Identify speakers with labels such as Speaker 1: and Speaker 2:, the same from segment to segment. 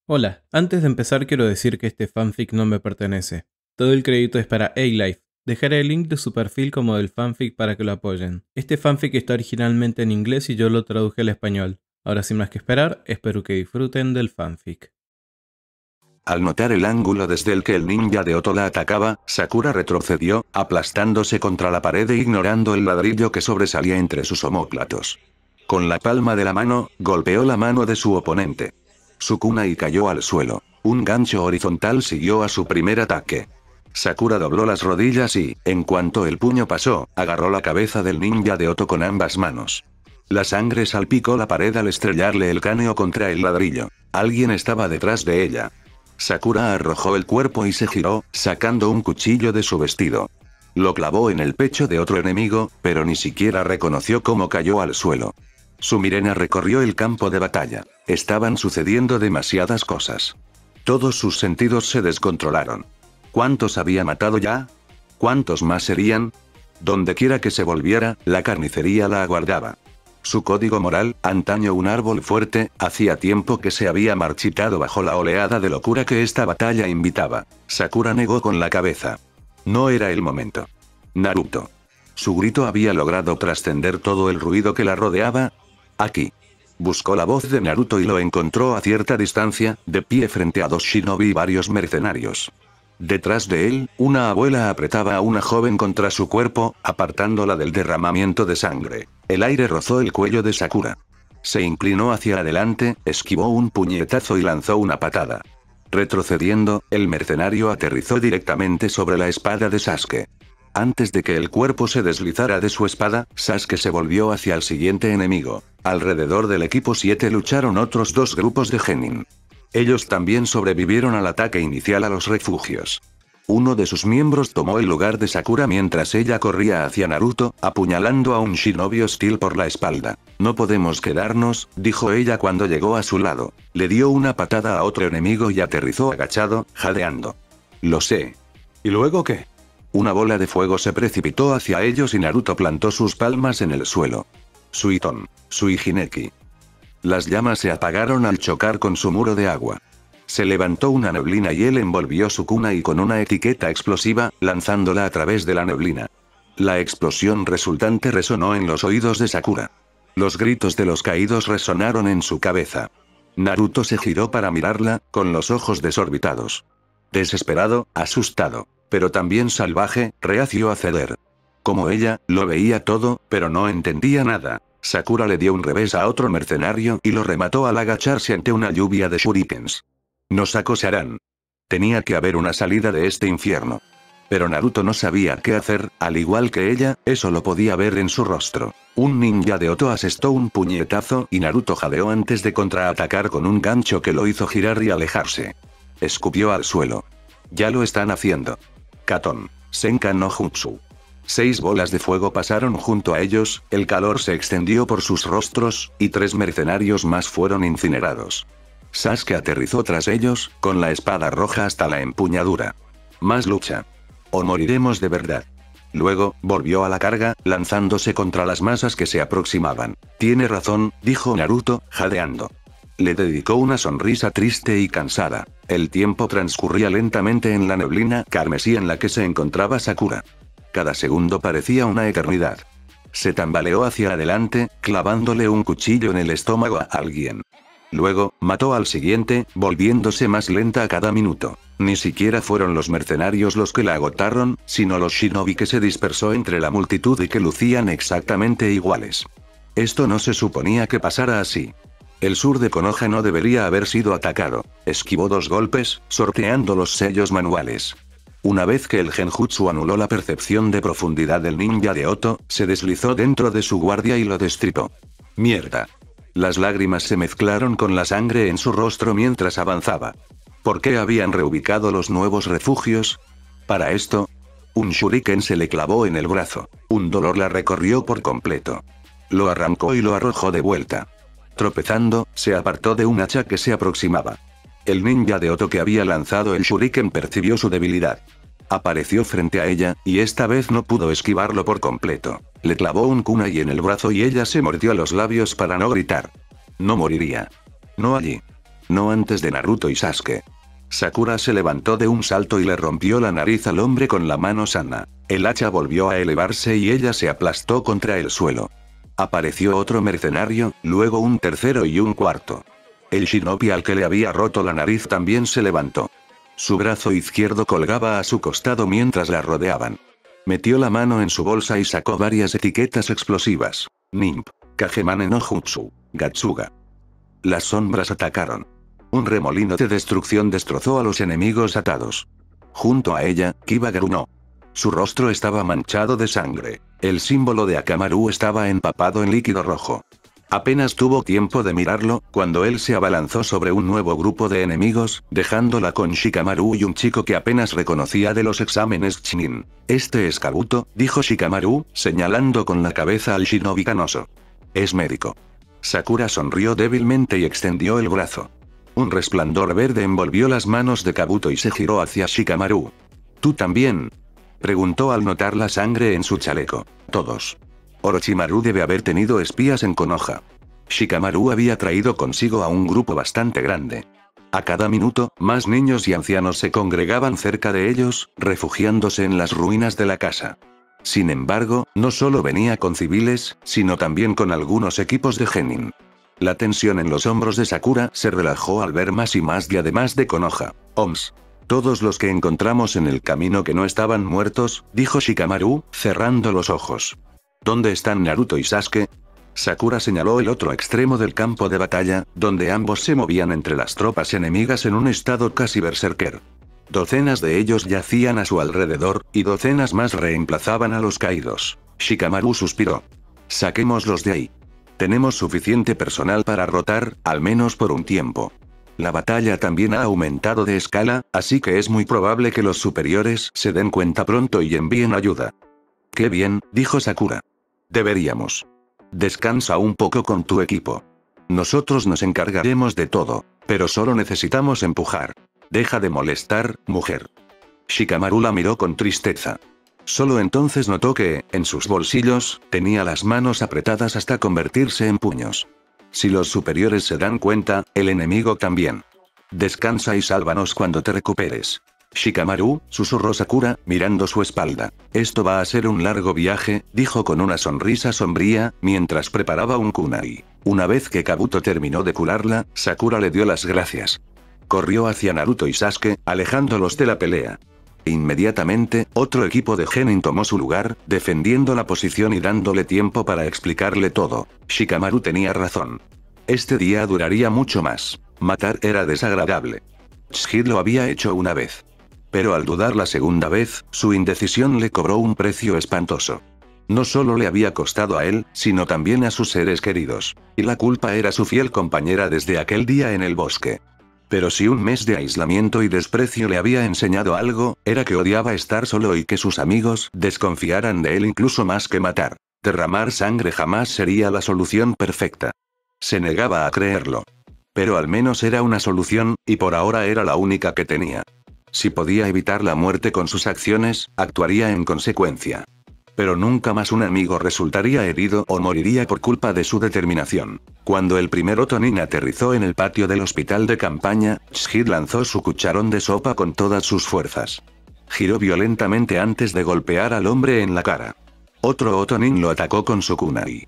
Speaker 1: Hola, antes de empezar quiero decir que este fanfic no me pertenece. Todo el crédito es para A-Life. Dejaré el link de su perfil como del fanfic para que lo apoyen. Este fanfic está originalmente en inglés y yo lo traduje al español. Ahora sin más que esperar, espero que disfruten del fanfic.
Speaker 2: Al notar el ángulo desde el que el ninja de Oto la atacaba, Sakura retrocedió, aplastándose contra la pared e ignorando el ladrillo que sobresalía entre sus omóplatos. Con la palma de la mano, golpeó la mano de su oponente. Su kunai cayó al suelo. Un gancho horizontal siguió a su primer ataque. Sakura dobló las rodillas y, en cuanto el puño pasó, agarró la cabeza del ninja de Oto con ambas manos. La sangre salpicó la pared al estrellarle el cráneo contra el ladrillo. Alguien estaba detrás de ella. Sakura arrojó el cuerpo y se giró, sacando un cuchillo de su vestido. Lo clavó en el pecho de otro enemigo, pero ni siquiera reconoció cómo cayó al suelo. Su mirena recorrió el campo de batalla. Estaban sucediendo demasiadas cosas. Todos sus sentidos se descontrolaron. ¿Cuántos había matado ya? ¿Cuántos más serían? Dondequiera que se volviera, la carnicería la aguardaba. Su código moral, antaño un árbol fuerte, hacía tiempo que se había marchitado bajo la oleada de locura que esta batalla invitaba. Sakura negó con la cabeza. No era el momento. Naruto. Su grito había logrado trascender todo el ruido que la rodeaba. Aquí. Buscó la voz de Naruto y lo encontró a cierta distancia, de pie frente a dos shinobi y varios mercenarios. Detrás de él, una abuela apretaba a una joven contra su cuerpo, apartándola del derramamiento de sangre. El aire rozó el cuello de Sakura. Se inclinó hacia adelante, esquivó un puñetazo y lanzó una patada. Retrocediendo, el mercenario aterrizó directamente sobre la espada de Sasuke. Antes de que el cuerpo se deslizara de su espada, Sasuke se volvió hacia el siguiente enemigo. Alrededor del equipo 7 lucharon otros dos grupos de genin. Ellos también sobrevivieron al ataque inicial a los refugios. Uno de sus miembros tomó el lugar de Sakura mientras ella corría hacia Naruto, apuñalando a un shinobi hostil por la espalda. No podemos quedarnos, dijo ella cuando llegó a su lado. Le dio una patada a otro enemigo y aterrizó agachado, jadeando. Lo sé. ¿Y luego qué? Una bola de fuego se precipitó hacia ellos y Naruto plantó sus palmas en el suelo. Suiton. Suijineki. Las llamas se apagaron al chocar con su muro de agua. Se levantó una neblina y él envolvió su kunai con una etiqueta explosiva, lanzándola a través de la neblina. La explosión resultante resonó en los oídos de Sakura. Los gritos de los caídos resonaron en su cabeza. Naruto se giró para mirarla, con los ojos desorbitados. Desesperado, asustado, pero también salvaje, reacio a ceder. Como ella, lo veía todo, pero no entendía nada. Sakura le dio un revés a otro mercenario y lo remató al agacharse ante una lluvia de shurikens. Nos acosarán. Tenía que haber una salida de este infierno. Pero Naruto no sabía qué hacer, al igual que ella, eso lo podía ver en su rostro. Un ninja de Oto asestó un puñetazo y Naruto jadeó antes de contraatacar con un gancho que lo hizo girar y alejarse. Escupió al suelo. Ya lo están haciendo. Katon. Senkan no Jutsu. 6 bolas de fuego pasaron junto a ellos, el calor se extendió por sus rostros, y 3 mercenarios más fueron incinerados. Sasuke aterrizó tras ellos, con la espada roja hasta la empuñadura. Más lucha. O moriremos de verdad. Luego, volvió a la carga, lanzándose contra las masas que se aproximaban. Tiene razón, dijo Naruto, jadeando. Le dedicó una sonrisa triste y cansada. El tiempo transcurría lentamente en la neblina carmesí en la que se encontraba Sakura. Cada segundo parecía una eternidad. Se tambaleó hacia adelante, clavándole un cuchillo en el estómago a alguien. Luego, mató al siguiente, volviéndose más lenta a cada minuto. Ni siquiera fueron los mercenarios los que la agotaron, sino los shinobi que se dispersó entre la multitud y que lucían exactamente iguales. Esto no se suponía que pasara así. El sur de Konoha no debería haber sido atacado. Esquivó 2 golpes, sorteando los sellos manuales. Una vez que el genjutsu anuló la percepción de profundidad del ninja de Oto, se deslizó dentro de su guardia y lo destripó. ¡Mierda! Las lágrimas se mezclaron con la sangre en su rostro mientras avanzaba. ¿Por qué habían reubicado los nuevos refugios? Para esto, un shuriken se le clavó en el brazo. Un dolor la recorrió por completo. Lo arrancó y lo arrojó de vuelta. Tropezando, se apartó de un hacha que se aproximaba. El ninja de Oto que había lanzado el shuriken percibió su debilidad. Apareció frente a ella, y esta vez no pudo esquivarlo por completo. Le clavó un kunai en el brazo y ella se mordió los labios para no gritar. No moriría. No allí. No antes de Naruto y Sasuke. Sakura se levantó de un salto y le rompió la nariz al hombre con la mano sana. El hacha volvió a elevarse y ella se aplastó contra el suelo. Apareció otro mercenario, luego un tercero y un cuarto. El shinobi al que le había roto la nariz también se levantó. Su brazo izquierdo colgaba a su costado mientras la rodeaban. Metió la mano en su bolsa y sacó varias etiquetas explosivas. Nimp. Kagemane no Jutsu. Gatsuga. Las sombras atacaron. Un remolino de destrucción destrozó a los enemigos atados. Junto a ella, Kiba gruñó. Su rostro estaba manchado de sangre. El símbolo de Akamaru estaba empapado en líquido rojo. Apenas tuvo tiempo de mirarlo, cuando él se abalanzó sobre un nuevo grupo de enemigos, dejándola con Shikamaru y un chico que apenas reconocía de los exámenes Chunin. Este es Kabuto, dijo Shikamaru, señalando con la cabeza al shinobi canoso. Es médico. Sakura sonrió débilmente y extendió el brazo. Un resplandor verde envolvió las manos de Kabuto y se giró hacia Shikamaru. ¿Tú también?, preguntó al notar la sangre en su chaleco. Todos. Orochimaru debe haber tenido espías en Konoha. Shikamaru había traído consigo a un grupo bastante grande. A cada minuto, más niños y ancianos se congregaban cerca de ellos, refugiándose en las ruinas de la casa. Sin embargo, no solo venía con civiles, sino también con algunos equipos de genin. La tensión en los hombros de Sakura se relajó al ver más y más diademas de Konoha. Oms. Todos los que encontramos en el camino que no estaban muertos, dijo Shikamaru, cerrando los ojos. ¿Dónde están Naruto y Sasuke? Sakura señaló el otro extremo del campo de batalla, donde ambos se movían entre las tropas enemigas en un estado casi berserker. Docenas de ellos yacían a su alrededor, y docenas más reemplazaban a los caídos. Shikamaru suspiró. Saquémoslos de ahí. Tenemos suficiente personal para rotar, al menos por un tiempo. La batalla también ha aumentado de escala, así que es muy probable que los superiores se den cuenta pronto y envíen ayuda. Qué bien, dijo Sakura. Deberíamos. Descansa un poco con tu equipo. Nosotros nos encargaremos de todo, pero solo necesitamos empujar. Deja de molestar, mujer. Shikamaru la miró con tristeza. Solo entonces notó que, en sus bolsillos, tenía las manos apretadas hasta convertirse en puños. Si los superiores se dan cuenta, el enemigo también. Descansa y sálvanos cuando te recuperes. Shikamaru, susurró Sakura, mirando su espalda. Esto va a ser un largo viaje, dijo con una sonrisa sombría, mientras preparaba un kunai. Una vez que Kabuto terminó de curarla, Sakura le dio las gracias. Corrió hacia Naruto y Sasuke, alejándolos de la pelea. Inmediatamente, otro equipo de genin tomó su lugar, defendiendo la posición y dándole tiempo para explicarle todo. Shikamaru tenía razón. Este día duraría mucho más. Matar era desagradable. Tsuchid lo había hecho una vez. Pero al dudar la segunda vez, su indecisión le cobró un precio espantoso. No solo le había costado a él, sino también a sus seres queridos. Y la culpa era su fiel compañera desde aquel día en el bosque. Pero si un mes de aislamiento y desprecio le había enseñado algo, era que odiaba estar solo y que sus amigos desconfiaran de él incluso más que matar. Derramar sangre jamás sería la solución perfecta. Se negaba a creerlo. Pero al menos era una solución, y por ahora era la única que tenía. Si podía evitar la muerte con sus acciones, actuaría en consecuencia. Pero nunca más un amigo resultaría herido o moriría por culpa de su determinación. Cuando el primer Otonin aterrizó en el patio del hospital de campaña, Tsuchid lanzó su cucharón de sopa con todas sus fuerzas. Giró violentamente antes de golpear al hombre en la cara. Otro Otonin lo atacó con su kunai.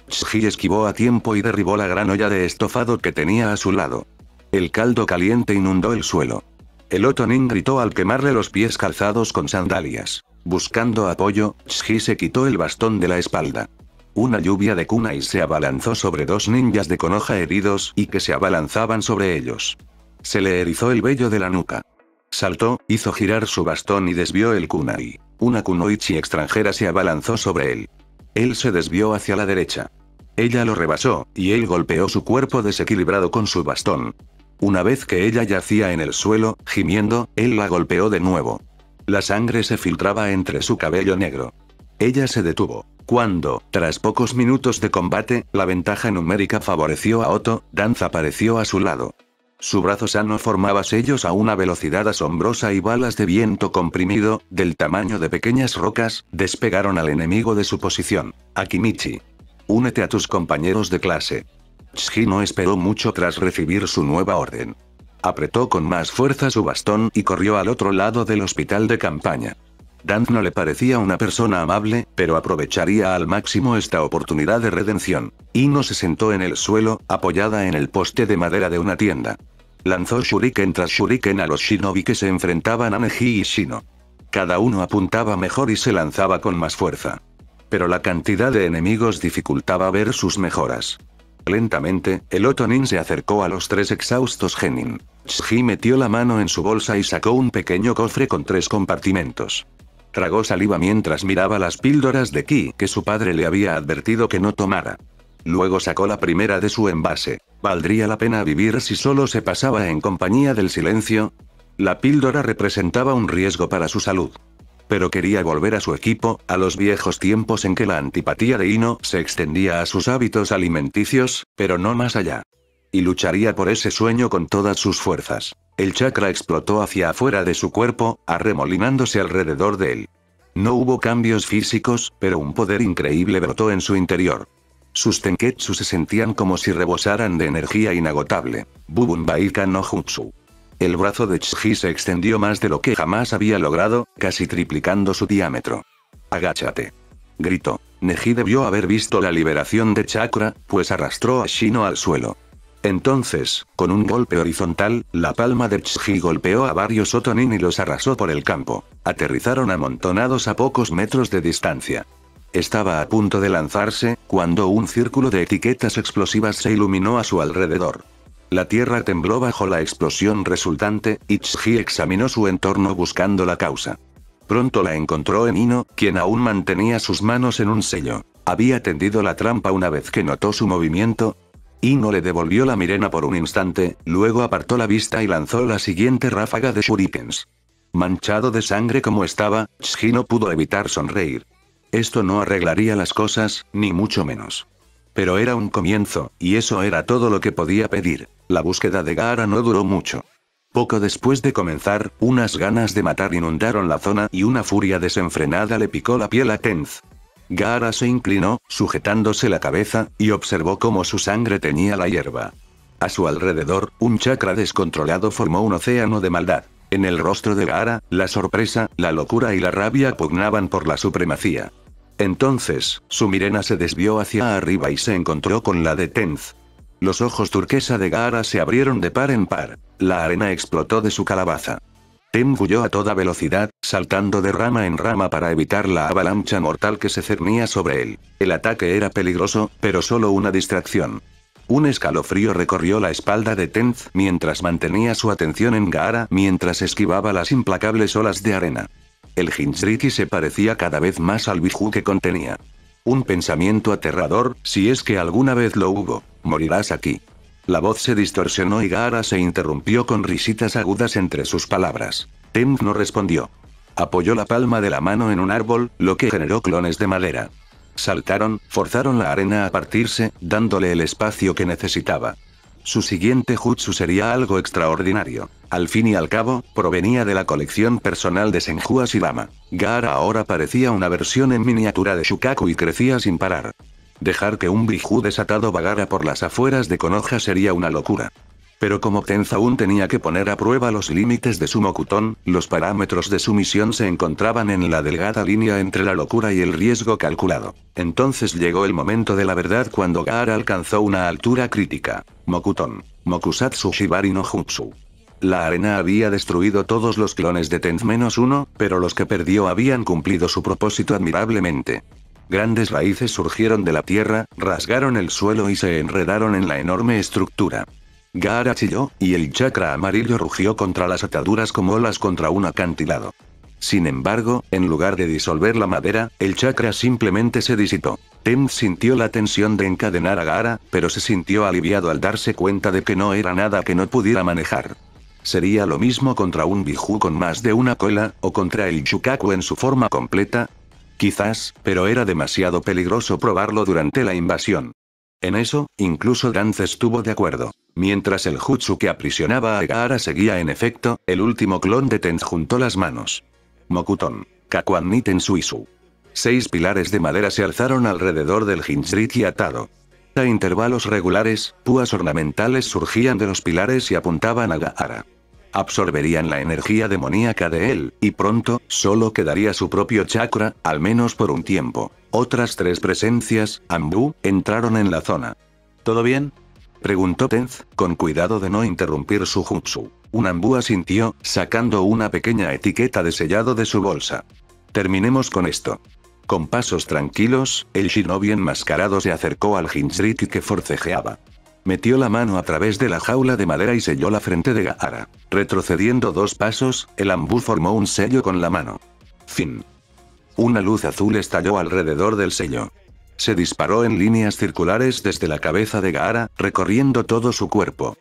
Speaker 2: Tsuchid esquivó a tiempo y derribó la gran olla de estofado que tenía a su lado. El caldo caliente inundó el suelo. El Otonin gritó al quemarle los pies calzados con sandalias. Buscando apoyo, Tsuchid se quitó el bastón de la espalda. Una lluvia de kunais se abalanzó sobre dos ninjas de Konoha heridos y que se abalanzaban sobre ellos. Se le erizó el vello de la nuca. Saltó, hizo girar su bastón y desvió el kunai. Una kunoichi extranjera se abalanzó sobre él. Él se desvió hacia la derecha. Ella lo rebasó, y él golpeó su cuerpo desequilibrado con su bastón. Una vez que ella yacía en el suelo, gimiendo, él la golpeó de nuevo. La sangre se filtraba entre su cabello negro. Ella se detuvo. Cuando, tras pocos minutos de combate, la ventaja numérica favoreció a Otto, Danza apareció a su lado. Su brazo sano formaba sellos a una velocidad asombrosa y balas de viento comprimido, del tamaño de pequeñas rocas, despegaron al enemigo de su posición. Akimichi. Únete a tus compañeros de clase. Tsuji no esperó mucho tras recibir su nueva orden. Apretó con más fuerza su bastón y corrió al otro lado del hospital de campaña. Dan no le parecía una persona amable, pero aprovecharía al máximo esta oportunidad de redención. Ino se sentó en el suelo, apoyada en el poste de madera de una tienda. Lanzó shuriken tras shuriken a los shinobi que se enfrentaban a Neji y Shino. Cada uno apuntaba mejor y se lanzaba con más fuerza. Pero la cantidad de enemigos dificultaba ver sus mejoras. Lentamente, el Otonin se acercó a los 3 exhaustos genin. Tsuji metió la mano en su bolsa y sacó un pequeño cofre con 3 compartimentos. Tragó saliva mientras miraba las píldoras de ki que su padre le había advertido que no tomara. Luego sacó la primera de su envase. ¿Valdría la pena vivir si solo se pasaba en compañía del silencio? La píldora representaba un riesgo para su salud. Pero quería volver a su equipo, a los viejos tiempos en que la antipatía de Ino se extendía a sus hábitos alimenticios, pero no más allá. Y lucharía por ese sueño con todas sus fuerzas. El chakra explotó hacia afuera de su cuerpo, arremolinándose alrededor de él. No hubo cambios físicos, pero un poder increíble brotó en su interior. Sus tenketsu se sentían como si rebosaran de energía inagotable. Bubun Baika no Jutsu. El brazo de Tsuji se extendió más de lo que jamás había logrado, casi triplicando su diámetro. «Agáchate», gritó. Neji debió haber visto la liberación de chakra, pues arrastró a Shino al suelo. Entonces, con un golpe horizontal, la palma de Tsuji golpeó a varios Otonin y los arrasó por el campo. Aterrizaron amontonados a pocos metros de distancia. Estaba a punto de lanzarse, cuando un círculo de etiquetas explosivas se iluminó a su alrededor. La tierra tembló bajo la explosión resultante, y Tsuji examinó su entorno buscando la causa. Pronto la encontró en Ino, quien aún mantenía sus manos en un sello. Había tendido la trampa una vez que notó su movimiento. Ino le devolvió la mirena por un instante, luego apartó la vista y lanzó la siguiente ráfaga de shurikens. Manchado de sangre como estaba, Tsuji no pudo evitar sonreír. Esto no arreglaría las cosas, ni mucho menos. Pero era un comienzo, y eso era todo lo que podía pedir. La búsqueda de Gaara no duró mucho. Poco después de comenzar, unas ganas de matar inundaron la zona y una furia desenfrenada le picó la piel a Tenz. Gaara se inclinó, sujetándose la cabeza, y observó cómo su sangre teñía la hierba. A su alrededor, un chakra descontrolado formó un océano de maldad. En el rostro de Gaara, la sorpresa, la locura y la rabia pugnaban por la supremacía. Entonces, su mirena se desvió hacia arriba y se encontró con la de Tenz. Los ojos turquesa de Gaara se abrieron de par en par. La arena explotó de su calabaza. Tenz huyó a toda velocidad, saltando de rama en rama para evitar la avalancha mortal que se cernía sobre él. El ataque era peligroso, pero solo una distracción. Un escalofrío recorrió la espalda de Tenz mientras mantenía su atención en Gaara mientras esquivaba las implacables olas de arena. El Jinchuriki se parecía cada vez más al Biju que contenía. Un pensamiento aterrador, si es que alguna vez lo hubo: morirás aquí. La voz se distorsionó y Gaara se interrumpió con risitas agudas entre sus palabras. Tenz no respondió. Apoyó la palma de la mano en un árbol, lo que generó clones de madera. Saltaron, forzaron la arena a partirse, dándole el espacio que necesitaba. Su siguiente jutsu sería algo extraordinario. Al fin y al cabo, provenía de la colección personal de Senju Ashirama. Gaara ahora parecía una versión en miniatura de Shukaku y crecía sin parar. Dejar que un Biju desatado vagara por las afueras de Konoha sería una locura. Pero como Tenz aún tenía que poner a prueba los límites de su Mokuton, los parámetros de su misión se encontraban en la delgada línea entre la locura y el riesgo calculado. Entonces llegó el momento de la verdad cuando Gaara alcanzó una altura crítica. Mokuton. Mokusatsu Shibari no Jutsu. La arena había destruido todos los clones de Tenz menos uno, pero los que perdió habían cumplido su propósito admirablemente. Grandes raíces surgieron de la tierra, rasgaron el suelo y se enredaron en la enorme estructura. Gaara chilló, y el chakra amarillo rugió contra las ataduras como olas contra un acantilado. Sin embargo, en lugar de disolver la madera, el chakra simplemente se disipó. Tenz sintió la tensión de encadenar a Gaara, pero se sintió aliviado al darse cuenta de que no era nada que no pudiera manejar. ¿Sería lo mismo contra un Biju con más de una cola, o contra el Shukaku en su forma completa? Quizás, pero era demasiado peligroso probarlo durante la invasión. En eso, incluso Danz estuvo de acuerdo. Mientras el jutsu que aprisionaba a Gaara seguía en efecto, el último clon de Tenz juntó las manos. Mokuton. Kakuan ni Tensuisu. 6 pilares de madera se alzaron alrededor del Jinchuriki atado. A intervalos regulares, púas ornamentales surgían de los pilares y apuntaban a Gaara. Absorberían la energía demoníaca de él, y pronto, solo quedaría su propio chakra, al menos por un tiempo. Otras 3 presencias, Anbu, entraron en la zona. ¿Todo bien?, preguntó Tenz, con cuidado de no interrumpir su jutsu. Un Anbu asintió, sacando una pequeña etiqueta de sellado de su bolsa. Terminemos con esto. Con pasos tranquilos, el shinobi enmascarado se acercó al Jinchuriki que forcejeaba. Metió la mano a través de la jaula de madera y selló la frente de Gaara. Retrocediendo 2 pasos, el Anbu formó un sello con la mano. Fin. Una luz azul estalló alrededor del sello. Se disparó en líneas circulares desde la cabeza de Gaara, recorriendo todo su cuerpo.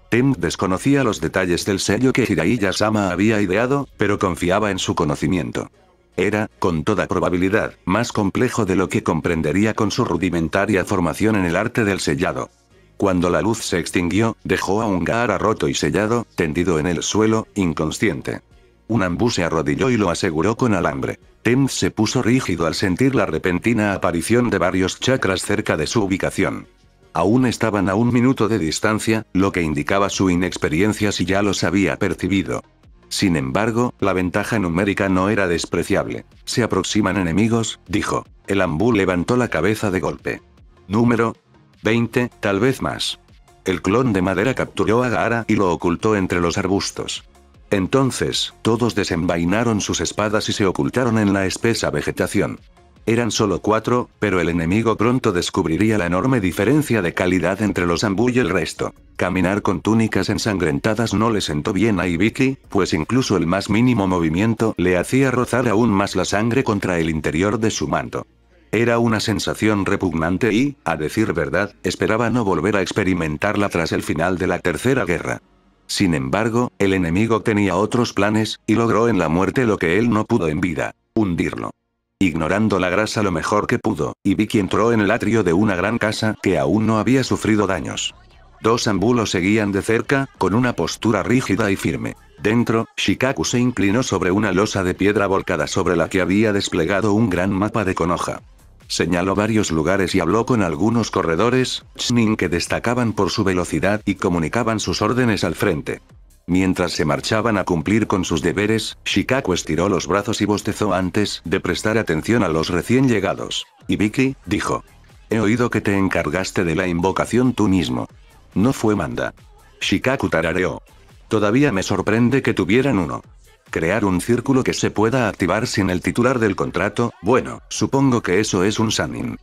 Speaker 2: Tem desconocía los detalles del sello que Jiraiya-sama había ideado, pero confiaba en su conocimiento. Era, con toda probabilidad, más complejo de lo que comprendería con su rudimentaria formación en el arte del sellado. Cuando la luz se extinguió, dejó a un Gaara roto y sellado, tendido en el suelo, inconsciente. Un Anbu se arrodilló y lo aseguró con alambre. Tem se puso rígido al sentir la repentina aparición de varios chakras cerca de su ubicación. Aún estaban a 1 minuto de distancia, lo que indicaba su inexperiencia si ya los había percibido. Sin embargo, la ventaja numérica no era despreciable. Se aproximan enemigos, dijo. El Anbu levantó la cabeza de golpe. Número 20, tal vez más. El clon de madera capturó a Gaara y lo ocultó entre los arbustos. Entonces, todos desenvainaron sus espadas y se ocultaron en la espesa vegetación. Eran solo 4, pero el enemigo pronto descubriría la enorme diferencia de calidad entre los Anbu y el resto. Caminar con túnicas ensangrentadas no le sentó bien a Hibiki, pues incluso el más mínimo movimiento le hacía rozar aún más la sangre contra el interior de su manto. Era una sensación repugnante y, a decir verdad, esperaba no volver a experimentarla tras el final de la Tercera Guerra. Sin embargo, el enemigo tenía otros planes, y logró en la muerte lo que él no pudo en vida: hundirlo. Ignorando la grasa lo mejor que pudo, Hibiki entró en el atrio de una gran casa que aún no había sufrido daños. 2 Anbu lo seguían de cerca, con una postura rígida y firme. Dentro, Shikaku se inclinó sobre una losa de piedra volcada sobre la que había desplegado un gran mapa de Konoha. Señaló varios lugares y habló con algunos corredores, Chunin que destacaban por su velocidad y comunicaban sus órdenes al frente. Mientras se marchaban a cumplir con sus deberes, Shikaku estiró los brazos y bostezó antes de prestar atención a los recién llegados. Hibiki, dijo. He oído que te encargaste de la invocación tú mismo. No fue Manda. Shikaku tarareó. Todavía me sorprende que tuvieran uno. Crear un círculo que se pueda activar sin el titular del contrato, bueno, supongo que eso es un Sannin.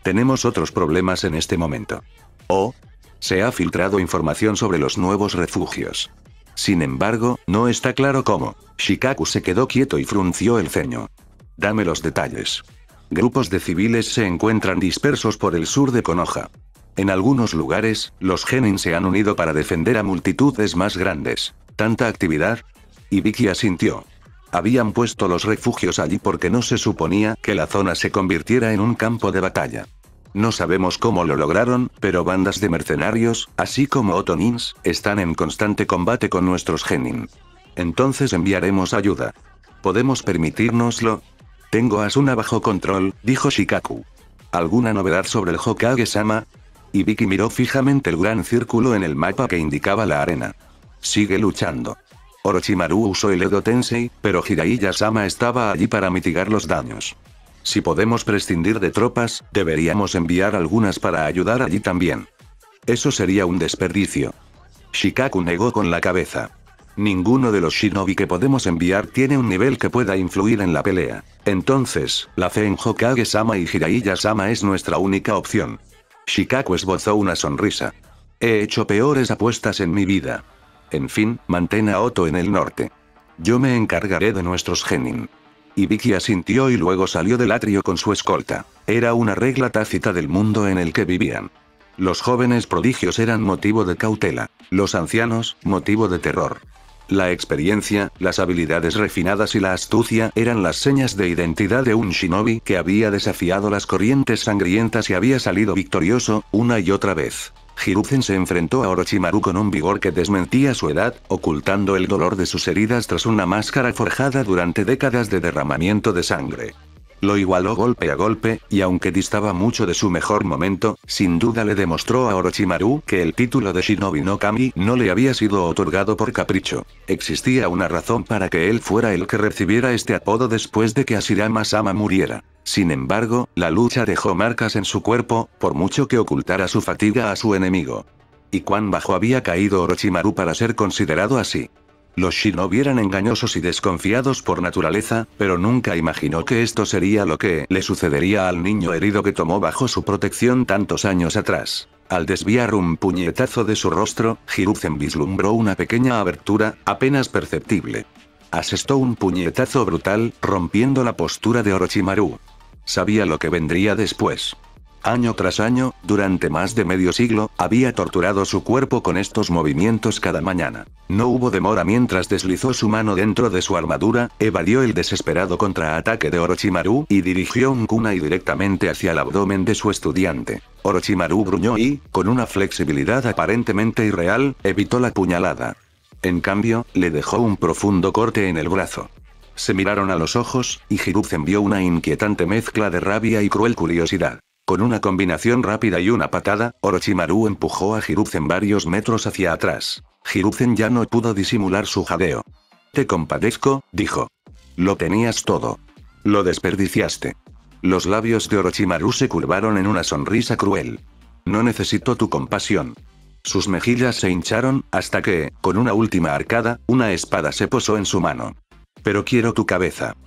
Speaker 2: Tenemos otros problemas en este momento. Oh. Se ha filtrado información sobre los nuevos refugios. Sin embargo, no está claro cómo. Shikaku se quedó quieto y frunció el ceño. Dame los detalles. Grupos de civiles se encuentran dispersos por el sur de Konoha. En algunos lugares, los genin se han unido para defender a multitudes más grandes. ¿Tanta actividad? Hibiki asintió. Habían puesto los refugios allí porque no se suponía que la zona se convirtiera en un campo de batalla. No sabemos cómo lo lograron, pero bandas de mercenarios, así como otonins, están en constante combate con nuestros genin. Entonces enviaremos ayuda. ¿Podemos permitírnoslo? Tengo a Asuna bajo control, dijo Shikaku. ¿Alguna novedad sobre el Hokage-sama? Hibiki miró fijamente el gran círculo en el mapa que indicaba la arena. Sigue luchando. Orochimaru usó el Edo Tensei, pero Jiraiya-sama estaba allí para mitigar los daños. Si podemos prescindir de tropas, deberíamos enviar algunas para ayudar allí también. Eso sería un desperdicio. Shikaku negó con la cabeza. Ninguno de los shinobi que podemos enviar tiene un nivel que pueda influir en la pelea. Entonces, la fe en Hokage-sama y Jiraiya-sama es nuestra única opción. Shikaku esbozó una sonrisa. He hecho peores apuestas en mi vida. En fin, mantén a Oto en el norte. Yo me encargaré de nuestros genin. Hibiki asintió y luego salió del atrio con su escolta. Era una regla tácita del mundo en el que vivían. Los jóvenes prodigios eran motivo de cautela, los ancianos, motivo de terror. La experiencia, las habilidades refinadas y la astucia eran las señas de identidad de un shinobi que había desafiado las corrientes sangrientas y había salido victorioso, una y otra vez. Hiruzen se enfrentó a Orochimaru con un vigor que desmentía su edad, ocultando el dolor de sus heridas tras una máscara forjada durante décadas de derramamiento de sangre. Lo igualó golpe a golpe, y aunque distaba mucho de su mejor momento, sin duda le demostró a Orochimaru que el título de Shinobi no Kami no le había sido otorgado por capricho. Existía una razón para que él fuera el que recibiera este apodo después de que Hashirama-sama muriera. Sin embargo, la lucha dejó marcas en su cuerpo, por mucho que ocultara su fatiga a su enemigo. ¿Y cuán bajo había caído Orochimaru para ser considerado así? Los shinobi eran engañosos y desconfiados por naturaleza, pero nunca imaginó que esto sería lo que le sucedería al niño herido que tomó bajo su protección tantos años atrás. Al desviar un puñetazo de su rostro, Hiruzen vislumbró una pequeña abertura, apenas perceptible. Asestó un puñetazo brutal, rompiendo la postura de Orochimaru. Sabía lo que vendría después. Año tras año, durante más de medio siglo, había torturado su cuerpo con estos movimientos cada mañana. No hubo demora mientras deslizó su mano dentro de su armadura, evadió el desesperado contraataque de Orochimaru y dirigió un kunai directamente hacia el abdomen de su estudiante. Orochimaru gruñó y, con una flexibilidad aparentemente irreal, evitó la puñalada. En cambio, le dejó un profundo corte en el brazo. Se miraron a los ojos, y Hiruzen vio una inquietante mezcla de rabia y cruel curiosidad. Con una combinación rápida y una patada, Orochimaru empujó a Hiruzen varios metros hacia atrás. Hiruzen ya no pudo disimular su jadeo. «Te compadezco», dijo. «Lo tenías todo. Lo desperdiciaste». Los labios de Orochimaru se curvaron en una sonrisa cruel. «No necesito tu compasión». Sus mejillas se hincharon, hasta que, con una última arcada, una espada se posó en su mano. «Pero quiero tu cabeza».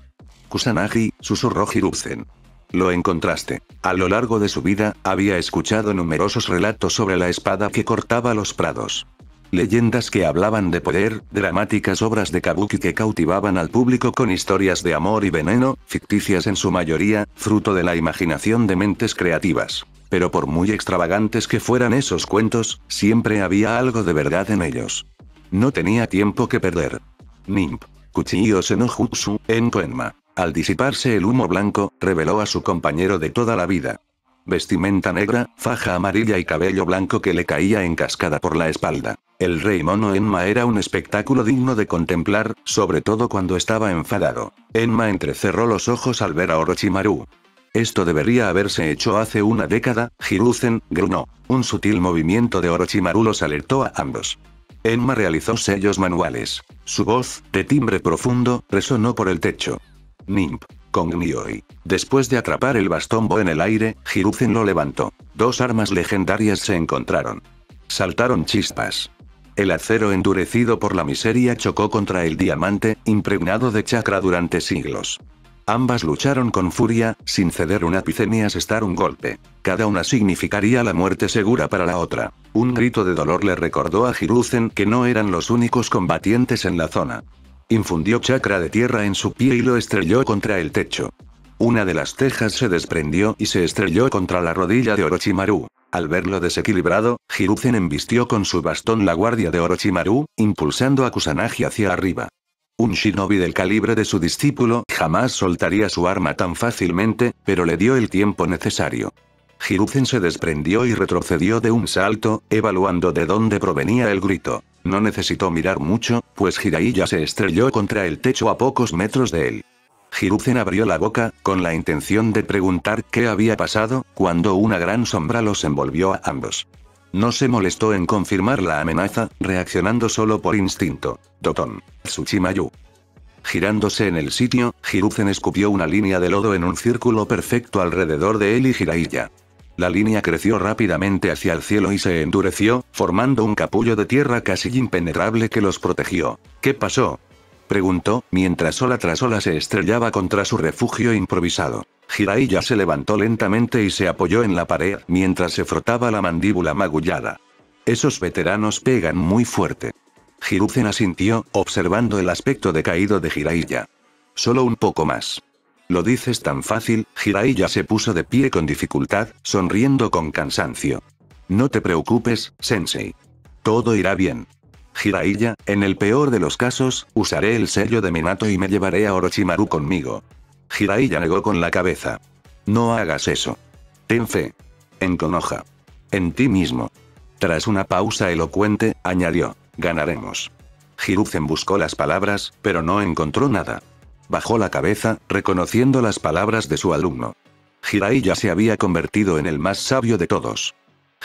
Speaker 2: «Kusanagi», susurró Hiruzen. Lo encontraste. A lo largo de su vida, había escuchado numerosos relatos sobre la espada que cortaba los prados. Leyendas que hablaban de poder, dramáticas obras de kabuki que cautivaban al público con historias de amor y veneno, ficticias en su mayoría, fruto de la imaginación de mentes creativas. Pero por muy extravagantes que fueran esos cuentos, siempre había algo de verdad en ellos. No tenía tiempo que perder. Nimp. Kuchiyo no Jutsu, Enko Enma. Al disiparse el humo blanco, reveló a su compañero de toda la vida. Vestimenta negra, faja amarilla y cabello blanco que le caía en cascada por la espalda. El rey mono Enma era un espectáculo digno de contemplar, sobre todo cuando estaba enfadado. Enma entrecerró los ojos al ver a Orochimaru. Esto debería haberse hecho hace una década, Hiruzen, gruñó. Un sutil movimiento de Orochimaru los alertó a ambos. Enma realizó sellos manuales. Su voz, de timbre profundo, resonó por el techo. Nimp. Kong Nioi. Después de atrapar el bastón Bo en el aire, Hiruzen lo levantó. Dos armas legendarias se encontraron. Saltaron chispas. El acero endurecido por la miseria chocó contra el diamante, impregnado de chakra durante siglos. Ambas lucharon con furia, sin ceder un ápice ni asestar un golpe. Cada una significaría la muerte segura para la otra. Un grito de dolor le recordó a Hiruzen que no eran los únicos combatientes en la zona. Infundió chakra de tierra en su pie y lo estrelló contra el techo. Una de las tejas se desprendió y se estrelló contra la rodilla de Orochimaru. Al verlo desequilibrado, Hiruzen embistió con su bastón la guardia de Orochimaru, impulsando a Kusanagi hacia arriba. Un shinobi del calibre de su discípulo jamás soltaría su arma tan fácilmente, pero le dio el tiempo necesario. Hiruzen se desprendió y retrocedió de un salto, evaluando de dónde provenía el grito. No necesitó mirar mucho, pues Jiraiya se estrelló contra el techo a pocos metros de él. Hiruzen abrió la boca, con la intención de preguntar qué había pasado, cuando una gran sombra los envolvió a ambos. No se molestó en confirmar la amenaza, reaccionando solo por instinto. Doton. Tsuchimayu. Girándose en el sitio, Hiruzen escupió una línea de lodo en un círculo perfecto alrededor de él y Jiraiya. La línea creció rápidamente hacia el cielo y se endureció, formando un capullo de tierra casi impenetrable que los protegió. ¿Qué pasó?, preguntó, mientras ola tras ola se estrellaba contra su refugio improvisado. Jiraiya se levantó lentamente y se apoyó en la pared, mientras se frotaba la mandíbula magullada. Esos veteranos pegan muy fuerte. Hiruzen asintió, observando el aspecto decaído de Jiraiya. Solo un poco más. ¿Lo dices tan fácil? Jiraiya se puso de pie con dificultad, sonriendo con cansancio. No te preocupes, sensei. Todo irá bien. Jiraiya, en el peor de los casos, usaré el sello de Minato y me llevaré a Orochimaru conmigo. Jiraiya negó con la cabeza. No hagas eso. Ten fe. En Konoha. En ti mismo. Tras una pausa elocuente, añadió, ganaremos. Hiruzen buscó las palabras, pero no encontró nada. bajó la cabeza, reconociendo las palabras de su alumno. Jiraiya se había convertido en el más sabio de todos.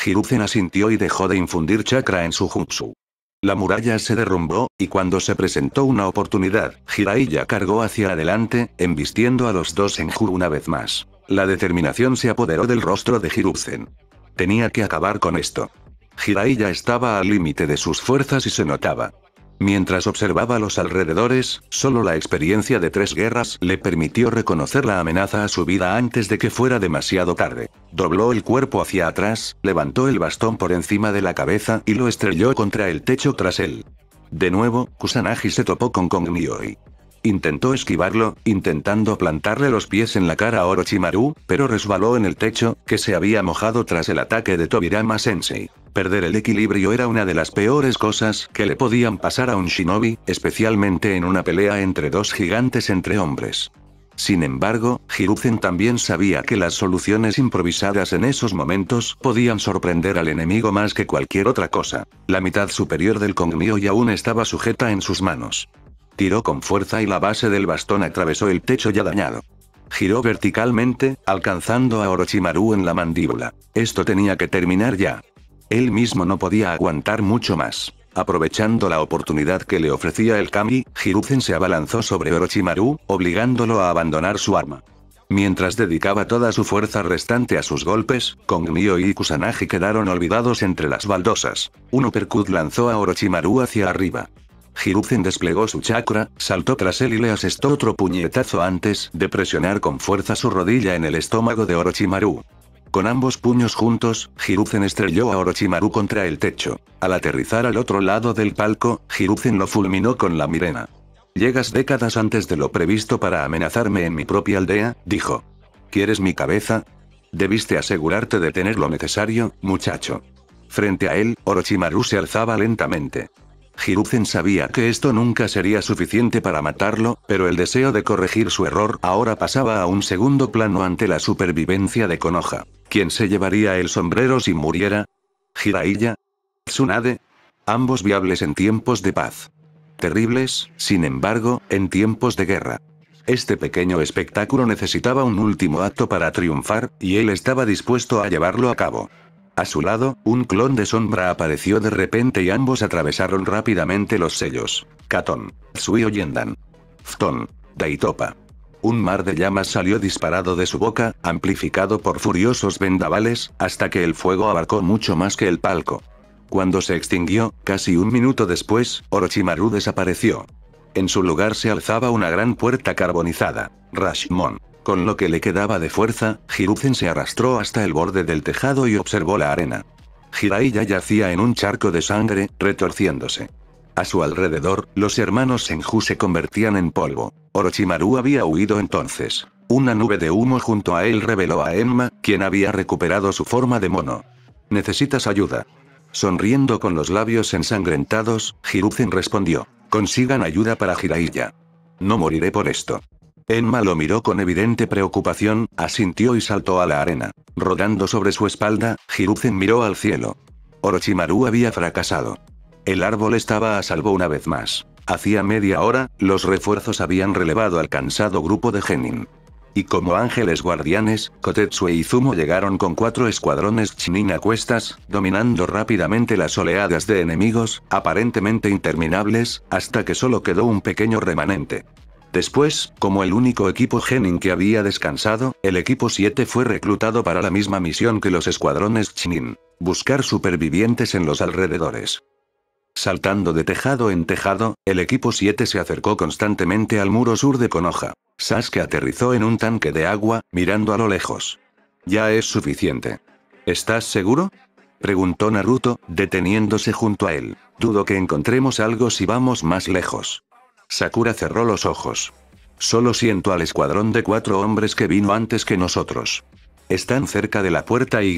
Speaker 2: Hiruzen asintió y dejó de infundir chakra en su jutsu. La muralla se derrumbó, y cuando se presentó una oportunidad, Jiraiya cargó hacia adelante, embistiendo a los dos Senju una vez más. La determinación se apoderó del rostro de Hiruzen. Tenía que acabar con esto. Jiraiya estaba al límite de sus fuerzas y se notaba. Mientras observaba los alrededores, solo la experiencia de 3 guerras le permitió reconocer la amenaza a su vida antes de que fuera demasiado tarde. Dobló el cuerpo hacia atrás, levantó el bastón por encima de la cabeza y lo estrelló contra el techo tras él. De nuevo, Kusanagi se topó con Kongnioi. Intentó esquivarlo, intentando plantarle los pies en la cara a Orochimaru, pero resbaló en el techo, que se había mojado tras el ataque de Tobirama Sensei. Perder el equilibrio era una de las peores cosas que le podían pasar a un shinobi, especialmente en una pelea entre 2 gigantes entre hombres. Sin embargo, Hiruzen también sabía que las soluciones improvisadas en esos momentos podían sorprender al enemigo más que cualquier otra cosa. La mitad superior del Kongnioi aún estaba sujeta en sus manos. Tiró con fuerza y la base del bastón atravesó el techo ya dañado. Giró verticalmente, alcanzando a Orochimaru en la mandíbula. Esto tenía que terminar ya. Él mismo no podía aguantar mucho más. Aprovechando la oportunidad que le ofrecía el Kami, Hiruzen se abalanzó sobre Orochimaru, obligándolo a abandonar su arma. Mientras dedicaba toda su fuerza restante a sus golpes, Kongnioi y Kusanagi quedaron olvidados entre las baldosas. Un uppercut lanzó a Orochimaru hacia arriba. Hiruzen desplegó su chakra, saltó tras él y le asestó otro puñetazo antes de presionar con fuerza su rodilla en el estómago de Orochimaru. Con ambos puños juntos, Hiruzen estrelló a Orochimaru contra el techo. Al aterrizar al otro lado del palco, Hiruzen lo fulminó con la mirena. «Llegas décadas antes de lo previsto para amenazarme en mi propia aldea», dijo. «¿Quieres mi cabeza? Debiste asegurarte de tener lo necesario, muchacho». Frente a él, Orochimaru se alzaba lentamente. Hiruzen sabía que esto nunca sería suficiente para matarlo, pero el deseo de corregir su error ahora pasaba a un segundo plano ante la supervivencia de Konoha. ¿Quién se llevaría el sombrero si muriera? ¿Jiraiya? ¿Tsunade? Ambos viables en tiempos de paz. Terribles, sin embargo, en tiempos de guerra. Este pequeño espectáculo necesitaba un último acto para triunfar, y él estaba dispuesto a llevarlo a cabo. A su lado, un clon de sombra apareció de repente y ambos atravesaron rápidamente los sellos. Katon, Tsuyo Yendan. Fton, Daitopa. Un mar de llamas salió disparado de su boca, amplificado por furiosos vendavales, hasta que el fuego abarcó mucho más que el palco. Cuando se extinguió, casi un minuto después, Orochimaru desapareció. En su lugar se alzaba una gran puerta carbonizada. Rashomon. Con lo que le quedaba de fuerza, Hiruzen se arrastró hasta el borde del tejado y observó la arena. Jiraiya yacía en un charco de sangre, retorciéndose. A su alrededor, los hermanos Senju se convertían en polvo. Orochimaru había huido entonces. Una nube de humo junto a él reveló a Enma, quien había recuperado su forma de mono. «¿Necesitas ayuda?». Sonriendo con los labios ensangrentados, Hiruzen respondió. «Consigan ayuda para Jiraiya. No moriré por esto». Enma lo miró con evidente preocupación, asintió y saltó a la arena. Rodando sobre su espalda, Hiruzen miró al cielo. Orochimaru había fracasado. El árbol estaba a salvo una vez más. Hacía media hora, los refuerzos habían relevado al cansado grupo de Genin. Y como ángeles guardianes, Kotetsu e Izumo llegaron con 4 escuadrones Chunin a cuestas, dominando rápidamente las oleadas de enemigos, aparentemente interminables, hasta que solo quedó un pequeño remanente. Después, como el único equipo Genin que había descansado, el equipo 7 fue reclutado para la misma misión que los escuadrones Chunin: buscar supervivientes en los alrededores. Saltando de tejado en tejado, el equipo 7 se acercó constantemente al muro sur de Konoha. Sasuke aterrizó en un tanque de agua, mirando a lo lejos. «Ya es suficiente». «¿Estás seguro?», preguntó Naruto, deteniéndose junto a él. «Dudo que encontremos algo si vamos más lejos». Sakura cerró los ojos. «Solo siento al escuadrón de 4 hombres que vino antes que nosotros. Están cerca de la puerta Y».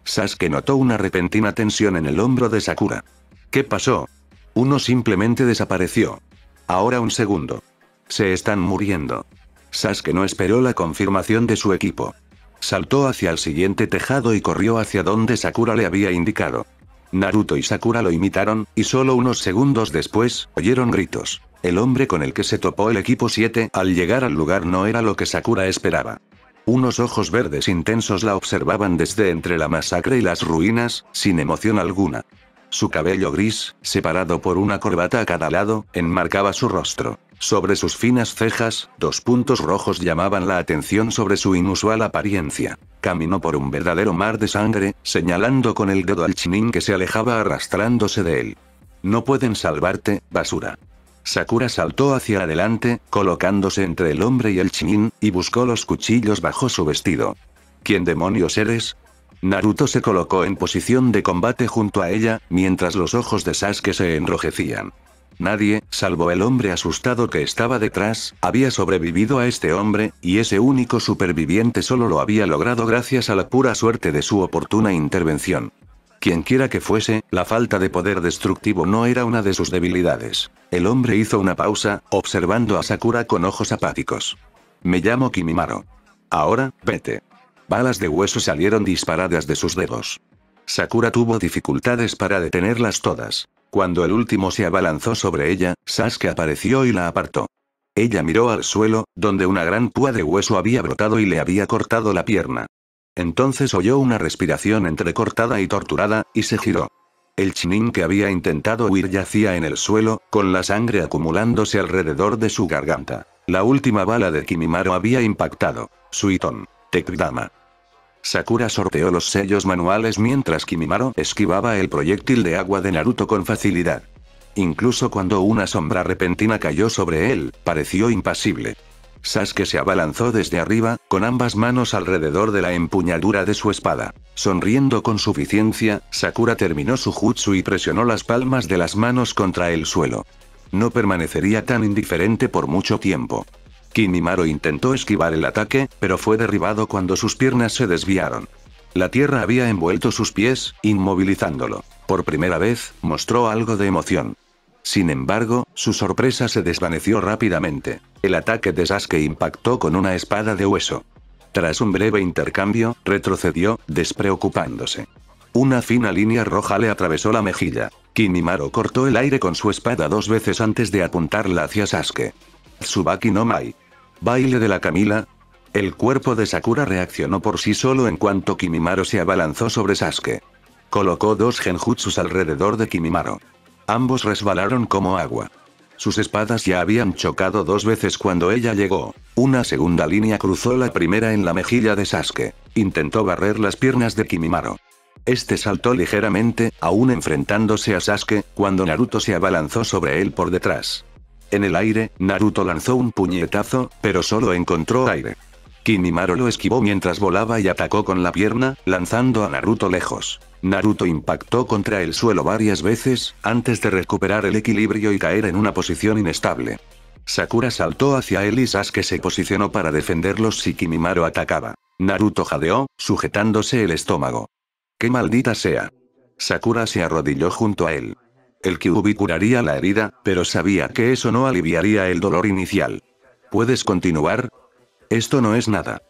Speaker 2: Sasuke notó una repentina tensión en el hombro de Sakura. «¿Qué pasó?». «Uno simplemente desapareció». «Ahora un segundo». «Se están muriendo». Sasuke no esperó la confirmación de su equipo. Saltó hacia el siguiente tejado y corrió hacia donde Sakura le había indicado. Naruto y Sakura lo imitaron, y solo unos segundos después, oyeron gritos. El hombre con el que se topó el equipo 7 al llegar al lugar no era lo que Sakura esperaba. Unos ojos verdes intensos la observaban desde entre la masacre y las ruinas, sin emoción alguna. Su cabello gris, separado por una corbata a cada lado, enmarcaba su rostro. Sobre sus finas cejas, 2 puntos rojos llamaban la atención sobre su inusual apariencia. Caminó por un verdadero mar de sangre, señalando con el dedo al Chunin que se alejaba arrastrándose de él. No pueden salvarte, basura. Sakura saltó hacia adelante, colocándose entre el hombre y el Chunin, y buscó los cuchillos bajo su vestido. ¿Quién demonios eres? Naruto se colocó en posición de combate junto a ella, mientras los ojos de Sasuke se enrojecían. Nadie, salvo el hombre asustado que estaba detrás, había sobrevivido a este hombre, y ese único superviviente solo lo había logrado gracias a la pura suerte de su oportuna intervención. Quienquiera que fuese, la falta de poder destructivo no era una de sus debilidades. El hombre hizo una pausa, observando a Sakura con ojos apáticos. Me llamo Kimimaro. Ahora, vete. Balas de hueso salieron disparadas de sus dedos. Sakura tuvo dificultades para detenerlas todas. Cuando el último se abalanzó sobre ella, Sasuke apareció y la apartó. Ella miró al suelo, donde una gran púa de hueso había brotado y le había cortado la pierna. Entonces oyó una respiración entrecortada y torturada, y se giró. El Chunin que había intentado huir yacía en el suelo, con la sangre acumulándose alrededor de su garganta. La última bala de Kimimaro había impactado. Suiton. Tekdama. Sakura sorteó los sellos manuales mientras Kimimaro esquivaba el proyectil de agua de Naruto con facilidad. Incluso cuando una sombra repentina cayó sobre él, pareció impasible. Sasuke se abalanzó desde arriba, con ambas manos alrededor de la empuñadura de su espada. Sonriendo con suficiencia, Sakura terminó su jutsu y presionó las palmas de las manos contra el suelo. No permanecería tan indiferente por mucho tiempo. Kimimaro intentó esquivar el ataque, pero fue derribado cuando sus piernas se desviaron. La tierra había envuelto sus pies, inmovilizándolo. Por primera vez, mostró algo de emoción. Sin embargo, su sorpresa se desvaneció rápidamente. El ataque de Sasuke impactó con una espada de hueso. Tras un breve intercambio, retrocedió, despreocupándose. Una fina línea roja le atravesó la mejilla. Kimimaro cortó el aire con su espada 2 veces antes de apuntarla hacia Sasuke. Tsubaki no Mai. Baile de la Camila. El cuerpo de Sakura reaccionó por sí solo en cuanto Kimimaro se abalanzó sobre Sasuke. Colocó 2 genjutsus alrededor de Kimimaro. Ambos resbalaron como agua. Sus espadas ya habían chocado 2 veces cuando ella llegó. Una segunda línea cruzó la primera en la mejilla de Sasuke. Intentó barrer las piernas de Kimimaro. Este saltó ligeramente, aún enfrentándose a Sasuke, cuando Naruto se abalanzó sobre él por detrás. En el aire, Naruto lanzó un puñetazo, pero solo encontró aire. Kimimaro lo esquivó mientras volaba y atacó con la pierna, lanzando a Naruto lejos. Naruto impactó contra el suelo varias veces, antes de recuperar el equilibrio y caer en una posición inestable. Sakura saltó hacia él y Sasuke se posicionó para defenderlos si Kimimaro atacaba. Naruto jadeó, sujetándose el estómago. ¡Qué maldita sea! Sakura se arrodilló junto a él. El Kyuubi curaría la herida, pero sabía que eso no aliviaría el dolor inicial. ¿Puedes continuar? Esto no es nada.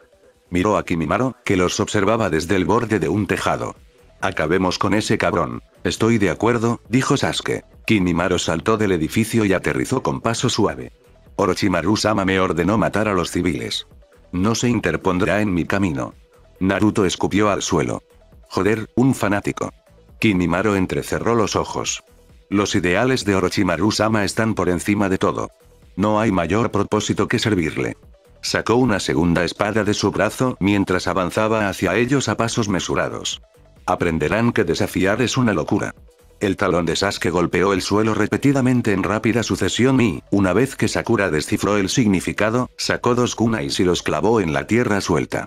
Speaker 2: Miró a Kimimaro, que los observaba desde el borde de un tejado. Acabemos con ese cabrón. Estoy de acuerdo, dijo Sasuke. Kimimaro saltó del edificio y aterrizó con paso suave. Orochimaru-sama me ordenó matar a los civiles. No se interpondrá en mi camino. Naruto escupió al suelo. Joder, un fanático. Kimimaro entrecerró los ojos. Los ideales de Orochimaru-sama están por encima de todo. No hay mayor propósito que servirle. Sacó una segunda espada de su brazo mientras avanzaba hacia ellos a pasos mesurados. Aprenderán que desafiar es una locura. El talón de Sasuke golpeó el suelo repetidamente en rápida sucesión y, una vez que Sakura descifró el significado, sacó 2 kunais y los clavó en la tierra suelta.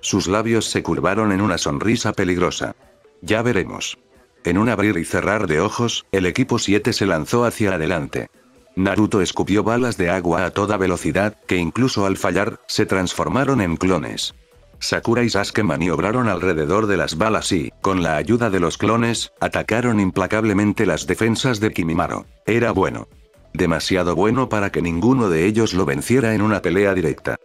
Speaker 2: Sus labios se curvaron en una sonrisa peligrosa. Ya veremos. En un abrir y cerrar de ojos, el equipo 7 se lanzó hacia adelante. Naruto escupió balas de agua a toda velocidad, que incluso al fallar, se transformaron en clones. Sakura y Sasuke maniobraron alrededor de las balas y, con la ayuda de los clones, atacaron implacablemente las defensas de Kimimaro. Era bueno. Demasiado bueno para que ninguno de ellos lo venciera en una pelea directa.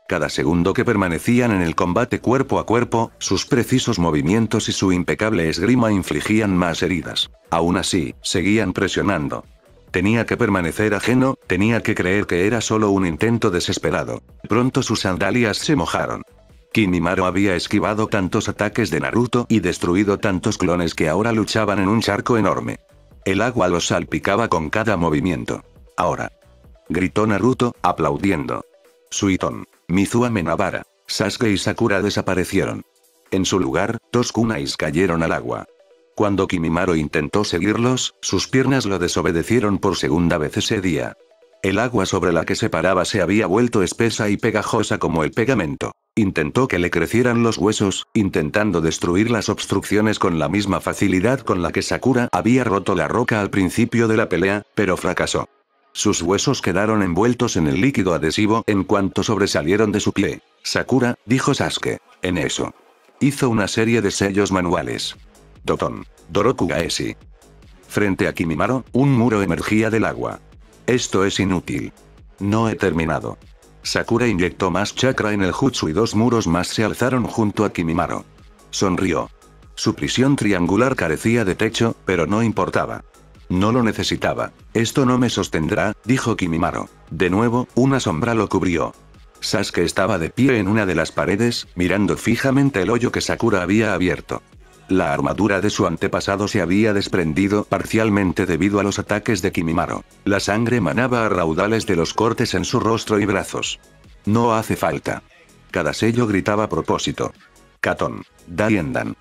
Speaker 2: Cada segundo que permanecían en el combate cuerpo a cuerpo, sus precisos movimientos y su impecable esgrima infligían más heridas. Aún así, seguían presionando. Tenía que permanecer ajeno, tenía que creer que era solo un intento desesperado. Pronto sus sandalias se mojaron. Kimimaro había esquivado tantos ataques de Naruto y destruido tantos clones que ahora luchaban en un charco enorme. El agua los salpicaba con cada movimiento. Ahora, gritó Naruto, aplaudiendo. Suiton, Mizu Amenabara, Sasuke y Sakura desaparecieron. En su lugar, 2 kunais cayeron al agua. Cuando Kimimaro intentó seguirlos, sus piernas lo desobedecieron por segunda vez ese día. El agua sobre la que se paraba se había vuelto espesa y pegajosa como el pegamento. Intentó que le crecieran los huesos, intentando destruir las obstrucciones con la misma facilidad con la que Sakura había roto la roca al principio de la pelea, pero fracasó. Sus huesos quedaron envueltos en el líquido adhesivo en cuanto sobresalieron de su pie. Sakura, dijo Sasuke. En eso. Hizo una serie de sellos manuales. Doton. Dorokugaeshi. Frente a Kimimaro, un muro emergía del agua. Esto es inútil. No he terminado. Sakura inyectó más chakra en el jutsu y 2 muros más se alzaron junto a Kimimaro. Sonrió. Su prisión triangular carecía de techo, pero no importaba. No lo necesitaba. Esto no me sostendrá, dijo Kimimaro. De nuevo, una sombra lo cubrió. Sasuke estaba de pie en una de las paredes, mirando fijamente el hoyo que Sakura había abierto. La armadura de su antepasado se había desprendido parcialmente debido a los ataques de Kimimaro. La sangre manaba a raudales de los cortes en su rostro y brazos. No hace falta. Cada sello gritaba a propósito. Katon. Daiendan.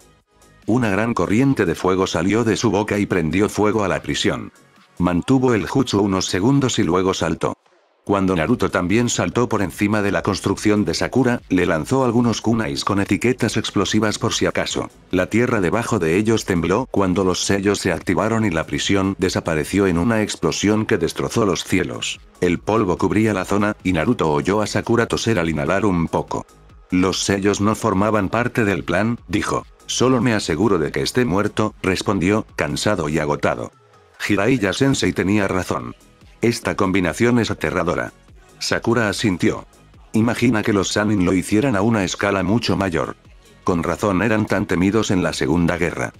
Speaker 2: Una gran corriente de fuego salió de su boca y prendió fuego a la prisión. Mantuvo el jutsu unos segundos y luego saltó. Cuando Naruto también saltó por encima de la construcción de Sakura, le lanzó algunos kunais con etiquetas explosivas por si acaso. La tierra debajo de ellos tembló cuando los sellos se activaron y la prisión desapareció en una explosión que destrozó los cielos. El polvo cubría la zona, y Naruto oyó a Sakura toser al inhalar un poco. Los sellos no formaban parte del plan, dijo. Solo me aseguro de que esté muerto, respondió, cansado y agotado. Jiraiya Sensei tenía razón. Esta combinación es aterradora. Sakura asintió. Imagina que los Sannin lo hicieran a una escala mucho mayor. Con razón eran tan temidos en la Segunda Guerra.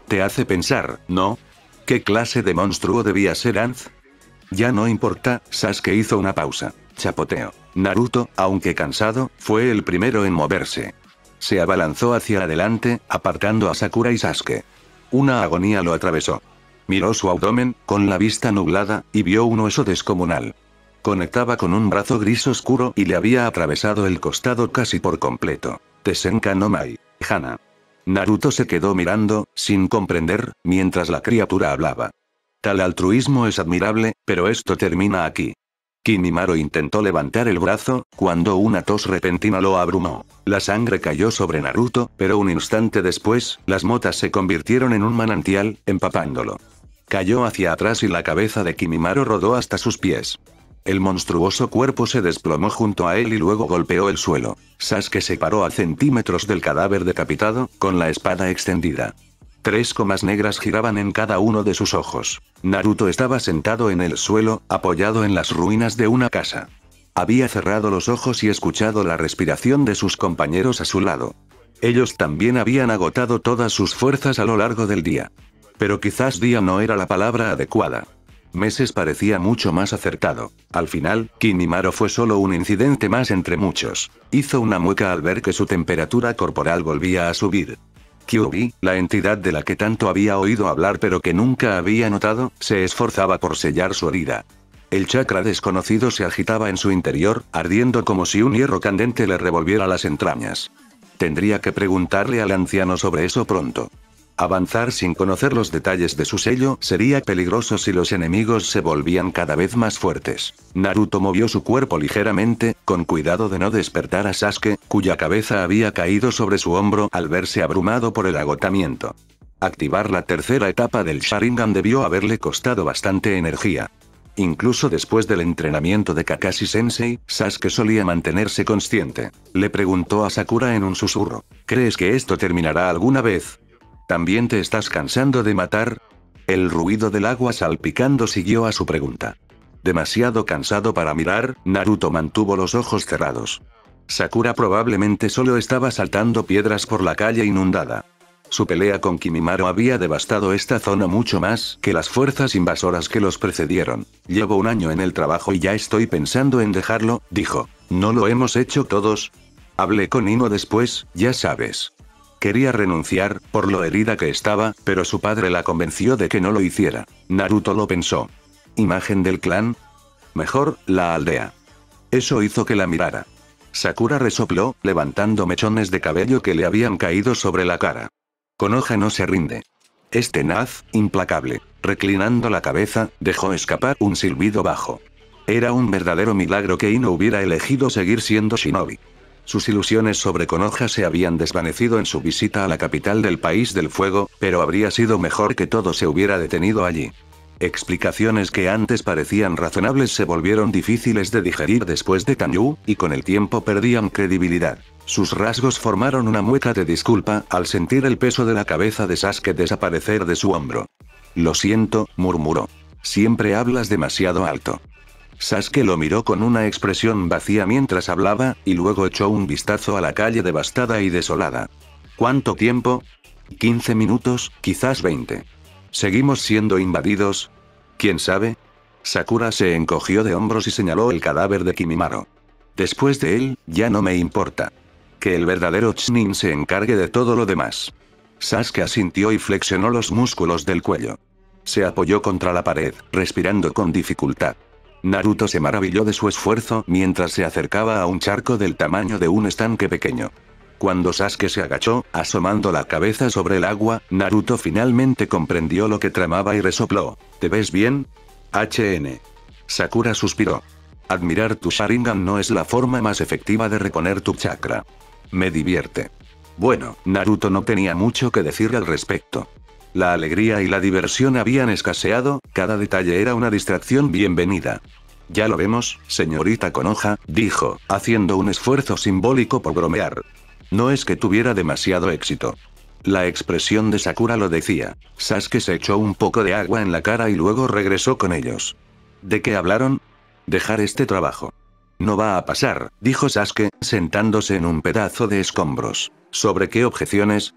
Speaker 2: Te hace pensar, ¿no? ¿Qué clase de monstruo debía ser Anz? Ya no importa, Sasuke hizo una pausa. Chapoteo. Naruto, aunque cansado, fue el primero en moverse. Se abalanzó hacia adelante, apartando a Sakura y Sasuke. Una agonía lo atravesó. Miró su abdomen, con la vista nublada, y vio un hueso descomunal. Conectaba con un brazo gris oscuro y le había atravesado el costado casi por completo. Tesenka no Mai. Hana. Naruto se quedó mirando, sin comprender, mientras la criatura hablaba. Tal altruismo es admirable, pero esto termina aquí. Kimimaro intentó levantar el brazo, cuando una tos repentina lo abrumó. La sangre cayó sobre Naruto, pero un instante después, las motas se convirtieron en un manantial, empapándolo. Cayó hacia atrás y la cabeza de Kimimaro rodó hasta sus pies. El monstruoso cuerpo se desplomó junto a él y luego golpeó el suelo. Sasuke se paró a centímetros del cadáver decapitado, con la espada extendida. 3 comas negras giraban en cada uno de sus ojos. Naruto estaba sentado en el suelo, apoyado en las ruinas de una casa. Había cerrado los ojos y escuchado la respiración de sus compañeros a su lado. Ellos también habían agotado todas sus fuerzas a lo largo del día. Pero quizás día no era la palabra adecuada. Meses parecía mucho más acertado. Al final, Kimimaro fue solo un incidente más entre muchos. Hizo una mueca al ver que su temperatura corporal volvía a subir. Kyuubi, la entidad de la que tanto había oído hablar pero que nunca había notado, se esforzaba por sellar su herida. El chakra desconocido se agitaba en su interior, ardiendo como si un hierro candente le revolviera las entrañas. Tendría que preguntarle al anciano sobre eso pronto. Avanzar sin conocer los detalles de su sello sería peligroso si los enemigos se volvían cada vez más fuertes. Naruto movió su cuerpo ligeramente, con cuidado de no despertar a Sasuke, cuya cabeza había caído sobre su hombro al verse abrumado por el agotamiento. Activar la tercera etapa del Sharingan debió haberle costado bastante energía. Incluso después del entrenamiento de Kakashi Sensei, Sasuke solía mantenerse consciente. Le preguntó a Sakura en un susurro, ¿crees que esto terminará alguna vez? ¿También te estás cansando de matar? El ruido del agua salpicando siguió a su pregunta. Demasiado cansado para mirar, Naruto mantuvo los ojos cerrados. Sakura probablemente solo estaba saltando piedras por la calle inundada. Su pelea con Kimimaro había devastado esta zona mucho más que las fuerzas invasoras que los precedieron. Llevo un año en el trabajo y ya estoy pensando en dejarlo, dijo. ¿No lo hemos hecho todos? Hablé con Ino después, ya sabes. Quería renunciar, por lo herida que estaba, pero su padre la convenció de que no lo hiciera. Naruto lo pensó. ¿Imagen del clan? Mejor, la aldea. Eso hizo que la mirara. Sakura resopló, levantando mechones de cabello que le habían caído sobre la cara. Konoha no se rinde. Es tenaz, implacable. Reclinando la cabeza, dejó escapar un silbido bajo. Era un verdadero milagro que Ino hubiera elegido seguir siendo shinobi. Sus ilusiones sobre Konoha se habían desvanecido en su visita a la capital del país del fuego, pero habría sido mejor que todo se hubiera detenido allí. Explicaciones que antes parecían razonables se volvieron difíciles de digerir después de Tanyu, y con el tiempo perdían credibilidad. Sus rasgos formaron una mueca de disculpa al sentir el peso de la cabeza de Sasuke desaparecer de su hombro. Lo siento, murmuró. Siempre hablas demasiado alto. Sasuke lo miró con una expresión vacía mientras hablaba, y luego echó un vistazo a la calle devastada y desolada. ¿Cuánto tiempo? 15 minutos, quizás 20. ¿Seguimos siendo invadidos? ¿Quién sabe? Sakura se encogió de hombros y señaló el cadáver de Kimimaro. Después de él, ya no me importa. Que el verdadero Chunin se encargue de todo lo demás. Sasuke asintió y flexionó los músculos del cuello. Se apoyó contra la pared, respirando con dificultad. Naruto se maravilló de su esfuerzo mientras se acercaba a un charco del tamaño de un estanque pequeño. Cuando Sasuke se agachó, asomando la cabeza sobre el agua, Naruto finalmente comprendió lo que tramaba y resopló. ¿Te ves bien? HN. Sakura suspiró. Admirar tu Sharingan no es la forma más efectiva de reponer tu chakra. Me divierte. Bueno, Naruto no tenía mucho que decir al respecto. La alegría y la diversión habían escaseado, cada detalle era una distracción bienvenida. Ya lo vemos, señorita Konoha, dijo, haciendo un esfuerzo simbólico por bromear. No es que tuviera demasiado éxito. La expresión de Sakura lo decía. Sasuke se echó un poco de agua en la cara y luego regresó con ellos. ¿De qué hablaron? Dejar este trabajo. No va a pasar, dijo Sasuke, sentándose en un pedazo de escombros. ¿Sobre qué objeciones?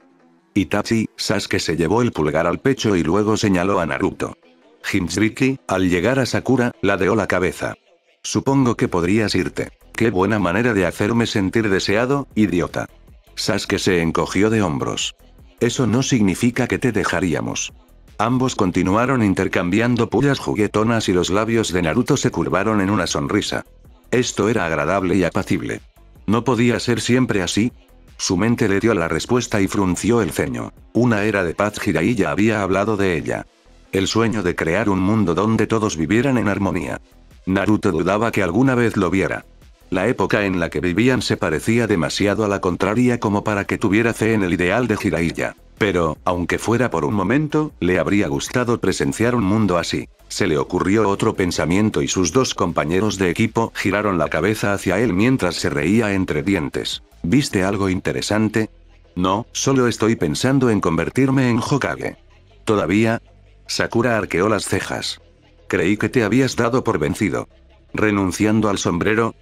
Speaker 2: Itachi, Sasuke se llevó el pulgar al pecho y luego señaló a Naruto. Jinchuriki, al llegar a Sakura, ladeó la cabeza. Supongo que podrías irte. Qué buena manera de hacerme sentir deseado, idiota. Sasuke se encogió de hombros. Eso no significa que te dejaríamos. Ambos continuaron intercambiando pullas juguetonas y los labios de Naruto se curvaron en una sonrisa. Esto era agradable y apacible. ¿No podía ser siempre así? Su mente le dio la respuesta y frunció el ceño. Una era de paz Jiraiya había hablado de ella. El sueño de crear un mundo donde todos vivieran en armonía. Naruto dudaba que alguna vez lo viera. La época en la que vivían se parecía demasiado a la contraria como para que tuviera fe en el ideal de Jiraiya. Pero, aunque fuera por un momento, le habría gustado presenciar un mundo así. Se le ocurrió otro pensamiento y sus dos compañeros de equipo giraron la cabeza hacia él mientras se reía entre dientes. ¿Viste algo interesante? No, solo estoy pensando en convertirme en Hokage. ¿Todavía? Sakura arqueó las cejas. Creí que te habías dado por vencido. ¿Renunciando al sombrero?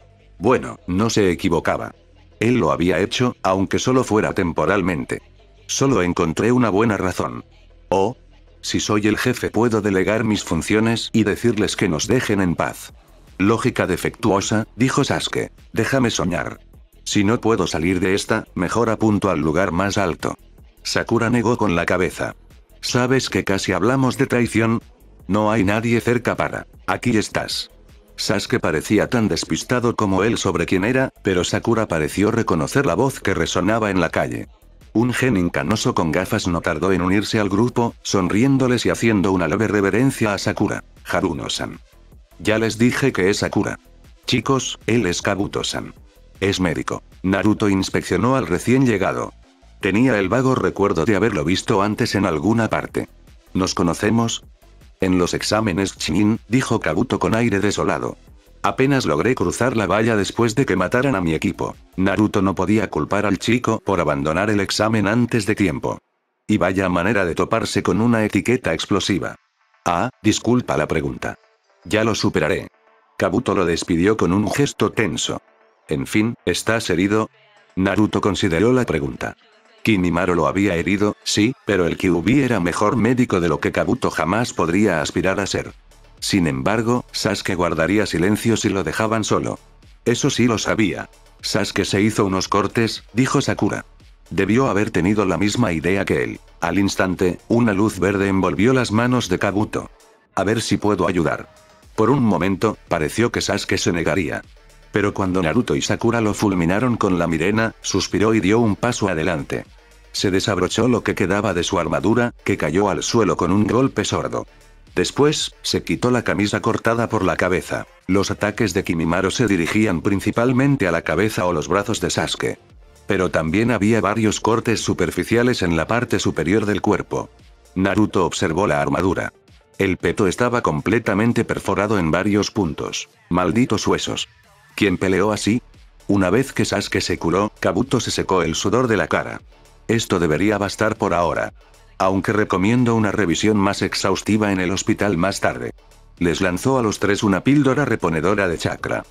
Speaker 2: Bueno, no se equivocaba. Él lo había hecho, aunque solo fuera temporalmente. Solo encontré una buena razón. Oh. Si soy el jefe puedo delegar mis funciones y decirles que nos dejen en paz. Lógica defectuosa, dijo Sasuke. Déjame soñar. Si no puedo salir de esta, mejor apunto al lugar más alto. Sakura negó con la cabeza. ¿Sabes que casi hablamos de traición? No hay nadie cerca para. Aquí estás. Sasuke parecía tan despistado como él sobre quién era, pero Sakura pareció reconocer la voz que resonaba en la calle. Un genin canoso con gafas no tardó en unirse al grupo, sonriéndoles y haciendo una leve reverencia a Sakura. Haruno-san. Ya les dije que es Sakura. Chicos, él es Kabuto-san. Es médico. Naruto inspeccionó al recién llegado. Tenía el vago recuerdo de haberlo visto antes en alguna parte. ¿Nos conocemos? En los exámenes Chunin, dijo Kabuto con aire desolado. Apenas logré cruzar la valla después de que mataran a mi equipo. Naruto no podía culpar al chico por abandonar el examen antes de tiempo. Y vaya manera de toparse con una etiqueta explosiva. Ah, disculpa la pregunta. Ya lo superaré. Kabuto lo despidió con un gesto tenso. En fin, ¿estás herido? Naruto consideró la pregunta. Kimimaro lo había herido, sí, pero el Kyuubi era mejor médico de lo que Kabuto jamás podría aspirar a ser. Sin embargo, Sasuke guardaría silencio si lo dejaban solo. Eso sí lo sabía. Sasuke se hizo unos cortes, dijo Sakura. Debió haber tenido la misma idea que él. Al instante, una luz verde envolvió las manos de Kabuto. A ver si puedo ayudar. Por un momento, pareció que Sasuke se negaría. Pero cuando Naruto y Sakura lo fulminaron con la mirena, suspiró y dio un paso adelante. Se desabrochó lo que quedaba de su armadura, que cayó al suelo con un golpe sordo. Después, se quitó la camisa cortada por la cabeza. Los ataques de Kimimaro se dirigían principalmente a la cabeza o los brazos de Sasuke. Pero también había varios cortes superficiales en la parte superior del cuerpo. Naruto observó la armadura. El peto estaba completamente perforado en varios puntos. Malditos huesos. ¿Quién peleó así? Una vez que Sasuke se curó, Kabuto se secó el sudor de la cara. Esto debería bastar por ahora. Aunque recomiendo una revisión más exhaustiva en el hospital más tarde. Les lanzó a los tres una píldora reponedora de chakra.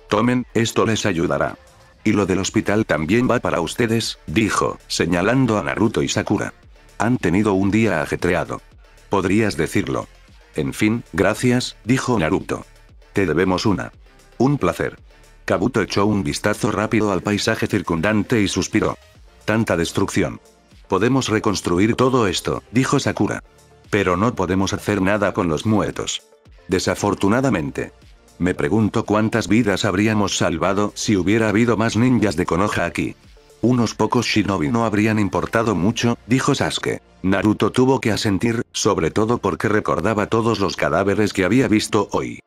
Speaker 2: Tomen, esto les ayudará. Y lo del hospital también va para ustedes, dijo, señalando a Naruto y Sakura. Han tenido un día ajetreado. Podrías decirlo. En fin, gracias, dijo Naruto. Te debemos una. Un placer. Kabuto echó un vistazo rápido al paisaje circundante y suspiró. Tanta destrucción. Podemos reconstruir todo esto, dijo Sakura. Pero no podemos hacer nada con los muertos. Desafortunadamente. Me pregunto cuántas vidas habríamos salvado si hubiera habido más ninjas de Konoha aquí. Unos pocos shinobi no habrían importado mucho, dijo Sasuke. Naruto tuvo que asentir, sobre todo porque recordaba todos los cadáveres que había visto hoy.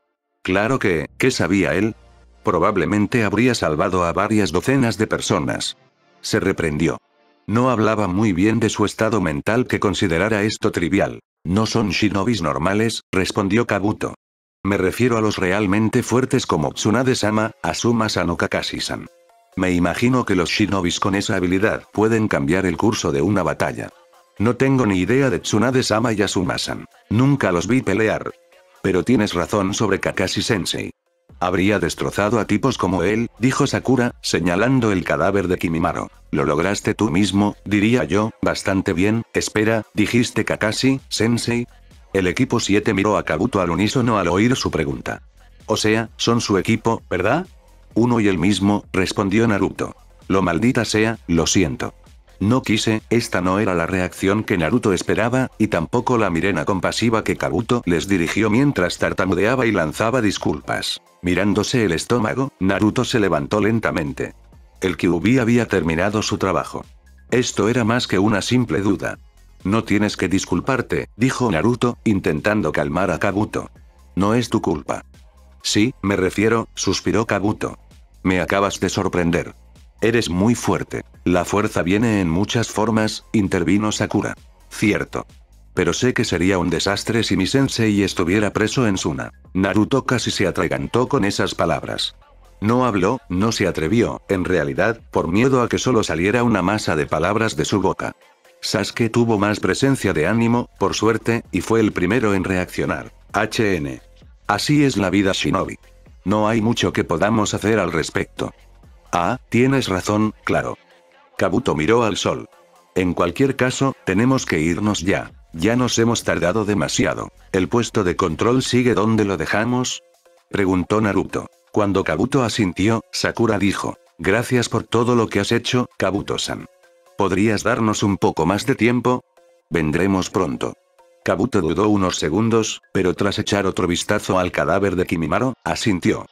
Speaker 2: Claro que, ¿qué sabía él? Probablemente habría salvado a varias docenas de personas. Se reprendió. No hablaba muy bien de su estado mental que considerara esto trivial. No son shinobis normales, respondió Kabuto. Me refiero a los realmente fuertes como Tsunade-sama, Asuma-san o Kakashi-san. Me imagino que los shinobis con esa habilidad pueden cambiar el curso de una batalla. No tengo ni idea de Tsunade-sama y Asuma-san. Nunca los vi pelear. Pero tienes razón sobre Kakashi-sensei. Habría destrozado a tipos como él, dijo Sakura, señalando el cadáver de Kimimaro. Lo lograste tú mismo, diría yo, bastante bien. Espera, ¿dijiste Kakashi-sensei? El equipo 7 miró a Kabuto al unísono al oír su pregunta. O sea, son su equipo, ¿verdad? Uno y el mismo, respondió Naruto. Lo maldita sea, lo siento. No quise, esta no era la reacción que Naruto esperaba, y tampoco la mirena compasiva que Kabuto les dirigió mientras tartamudeaba y lanzaba disculpas. Mirándose el estómago, Naruto se levantó lentamente. El Kyuubi había terminado su trabajo. Esto era más que una simple duda. No tienes que disculparte, dijo Naruto, intentando calmar a Kabuto. No es tu culpa. Sí, me refiero, suspiró Kabuto. Me acabas de sorprender. Eres muy fuerte. La fuerza viene en muchas formas, intervino Sakura. Cierto. Pero sé que sería un desastre si mi sensei estuviera preso en Suna. Naruto casi se atragantó con esas palabras. No habló, no se atrevió, en realidad, por miedo a que solo saliera una masa de palabras de su boca. Sasuke tuvo más presencia de ánimo, por suerte, y fue el primero en reaccionar. HN. Así es la vida shinobi. No hay mucho que podamos hacer al respecto. Ah, tienes razón, claro. Kabuto miró al sol. En cualquier caso, tenemos que irnos ya. Ya nos hemos tardado demasiado. ¿El puesto de control sigue donde lo dejamos? Preguntó Naruto. Cuando Kabuto asintió, Sakura dijo. Gracias por todo lo que has hecho, Kabuto-san. ¿Podrías darnos un poco más de tiempo? Vendremos pronto. Kabuto dudó unos segundos, pero tras echar otro vistazo al cadáver de Kimimaro, asintió.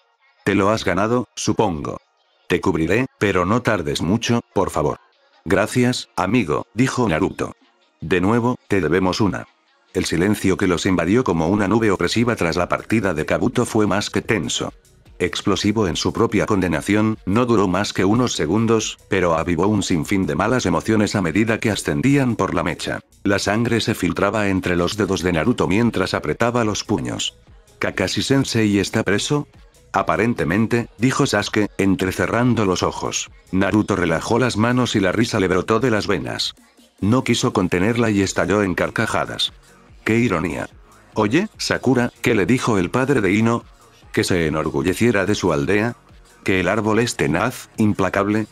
Speaker 2: Te lo has ganado, supongo. Te cubriré, pero no tardes mucho, por favor. Gracias, amigo, dijo Naruto. De nuevo, te debemos una. El silencio que los invadió como una nube opresiva tras la partida de Kabuto fue más que tenso. Explosivo en su propia condenación, no duró más que unos segundos, pero avivó un sinfín de malas emociones a medida que ascendían por la mecha. La sangre se filtraba entre los dedos de Naruto mientras apretaba los puños. ¿Kakashi-sensei está preso? Aparentemente, dijo Sasuke, entrecerrando los ojos. Naruto relajó las manos y la risa le brotó de las venas. No quiso contenerla y estalló en carcajadas. ¡Qué ironía! Oye, Sakura, ¿qué le dijo el padre de Ino? ¿Que se enorgulleciera de su aldea? ¿Que el árbol es tenaz, implacable?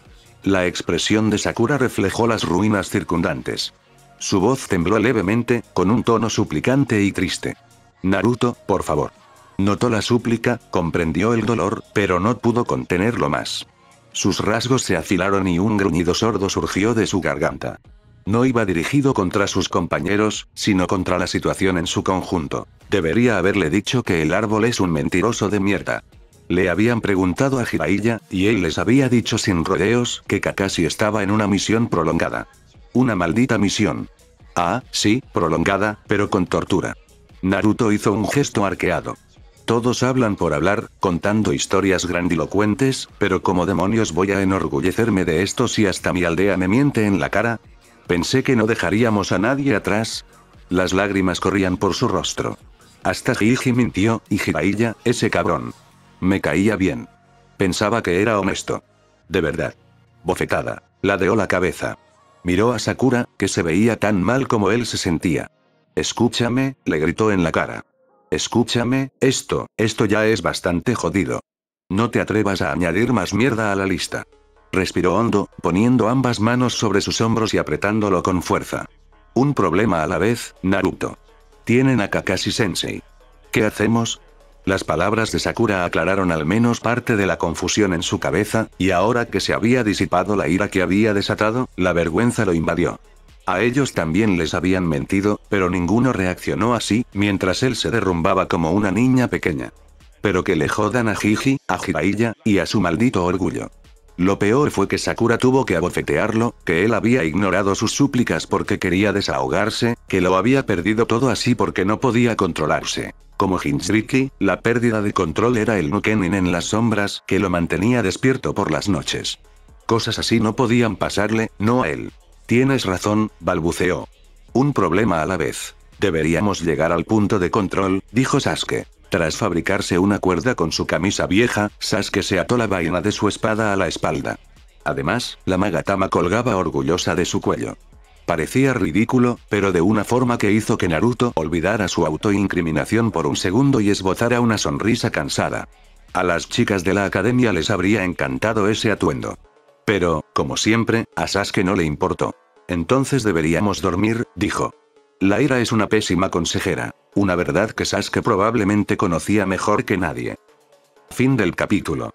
Speaker 2: La expresión de Sakura reflejó las ruinas circundantes. Su voz tembló levemente, con un tono suplicante y triste. Naruto, por favor. Notó la súplica, comprendió el dolor, pero no pudo contenerlo más. Sus rasgos se afilaron y un gruñido sordo surgió de su garganta. No iba dirigido contra sus compañeros, sino contra la situación en su conjunto. Debería haberle dicho que el árbol es un mentiroso de mierda. Le habían preguntado a Jiraiya, y él les había dicho sin rodeos que Kakashi estaba en una misión prolongada. Una maldita misión. Ah, sí, prolongada, pero con tortura. Naruto hizo un gesto arqueado. Todos hablan por hablar, contando historias grandilocuentes, pero ¿cómo demonios voy a enorgullecerme de esto si hasta mi aldea me miente en la cara? Pensé que no dejaríamos a nadie atrás. Las lágrimas corrían por su rostro. Hasta Jiji mintió, y Jiraiya, ese cabrón. Me caía bien. Pensaba que era honesto. De verdad. Bofetada. Ladeó la cabeza. Miró a Sakura, que se veía tan mal como él se sentía. Escúchame, le gritó en la cara. Escúchame, esto ya es bastante jodido. No te atrevas a añadir más mierda a la lista. Respiró hondo, poniendo ambas manos sobre sus hombros y apretándolo con fuerza. Un problema a la vez, Naruto. Tienen a Kakashi-sensei. ¿Qué hacemos? Las palabras de Sakura aclararon al menos parte de la confusión en su cabeza, y ahora que se había disipado la ira que había desatado, la vergüenza lo invadió. A ellos también les habían mentido, pero ninguno reaccionó así, mientras él se derrumbaba como una niña pequeña. Pero que le jodan a Jiji, a Jiraiya, y a su maldito orgullo. Lo peor fue que Sakura tuvo que abofetearlo, que él había ignorado sus súplicas porque quería desahogarse, que lo había perdido todo así porque no podía controlarse. Como Jinchuriki, la pérdida de control era el Nukenin en las sombras que lo mantenía despierto por las noches. Cosas así no podían pasarle, no a él. Tienes razón, balbuceó. Un problema a la vez. Deberíamos llegar al punto de control, dijo Sasuke. Tras fabricarse una cuerda con su camisa vieja, Sasuke se ató la vaina de su espada a la espalda. Además, la Magatama colgaba orgullosa de su cuello. Parecía ridículo, pero de una forma que hizo que Naruto olvidara su autoincriminación por un segundo y esbozara una sonrisa cansada. A las chicas de la academia les habría encantado ese atuendo. Pero, como siempre, a Sasuke no le importó. Entonces deberíamos dormir, dijo. La ira es una pésima consejera. Una verdad que Sasuke probablemente conocía mejor que nadie. Fin del capítulo.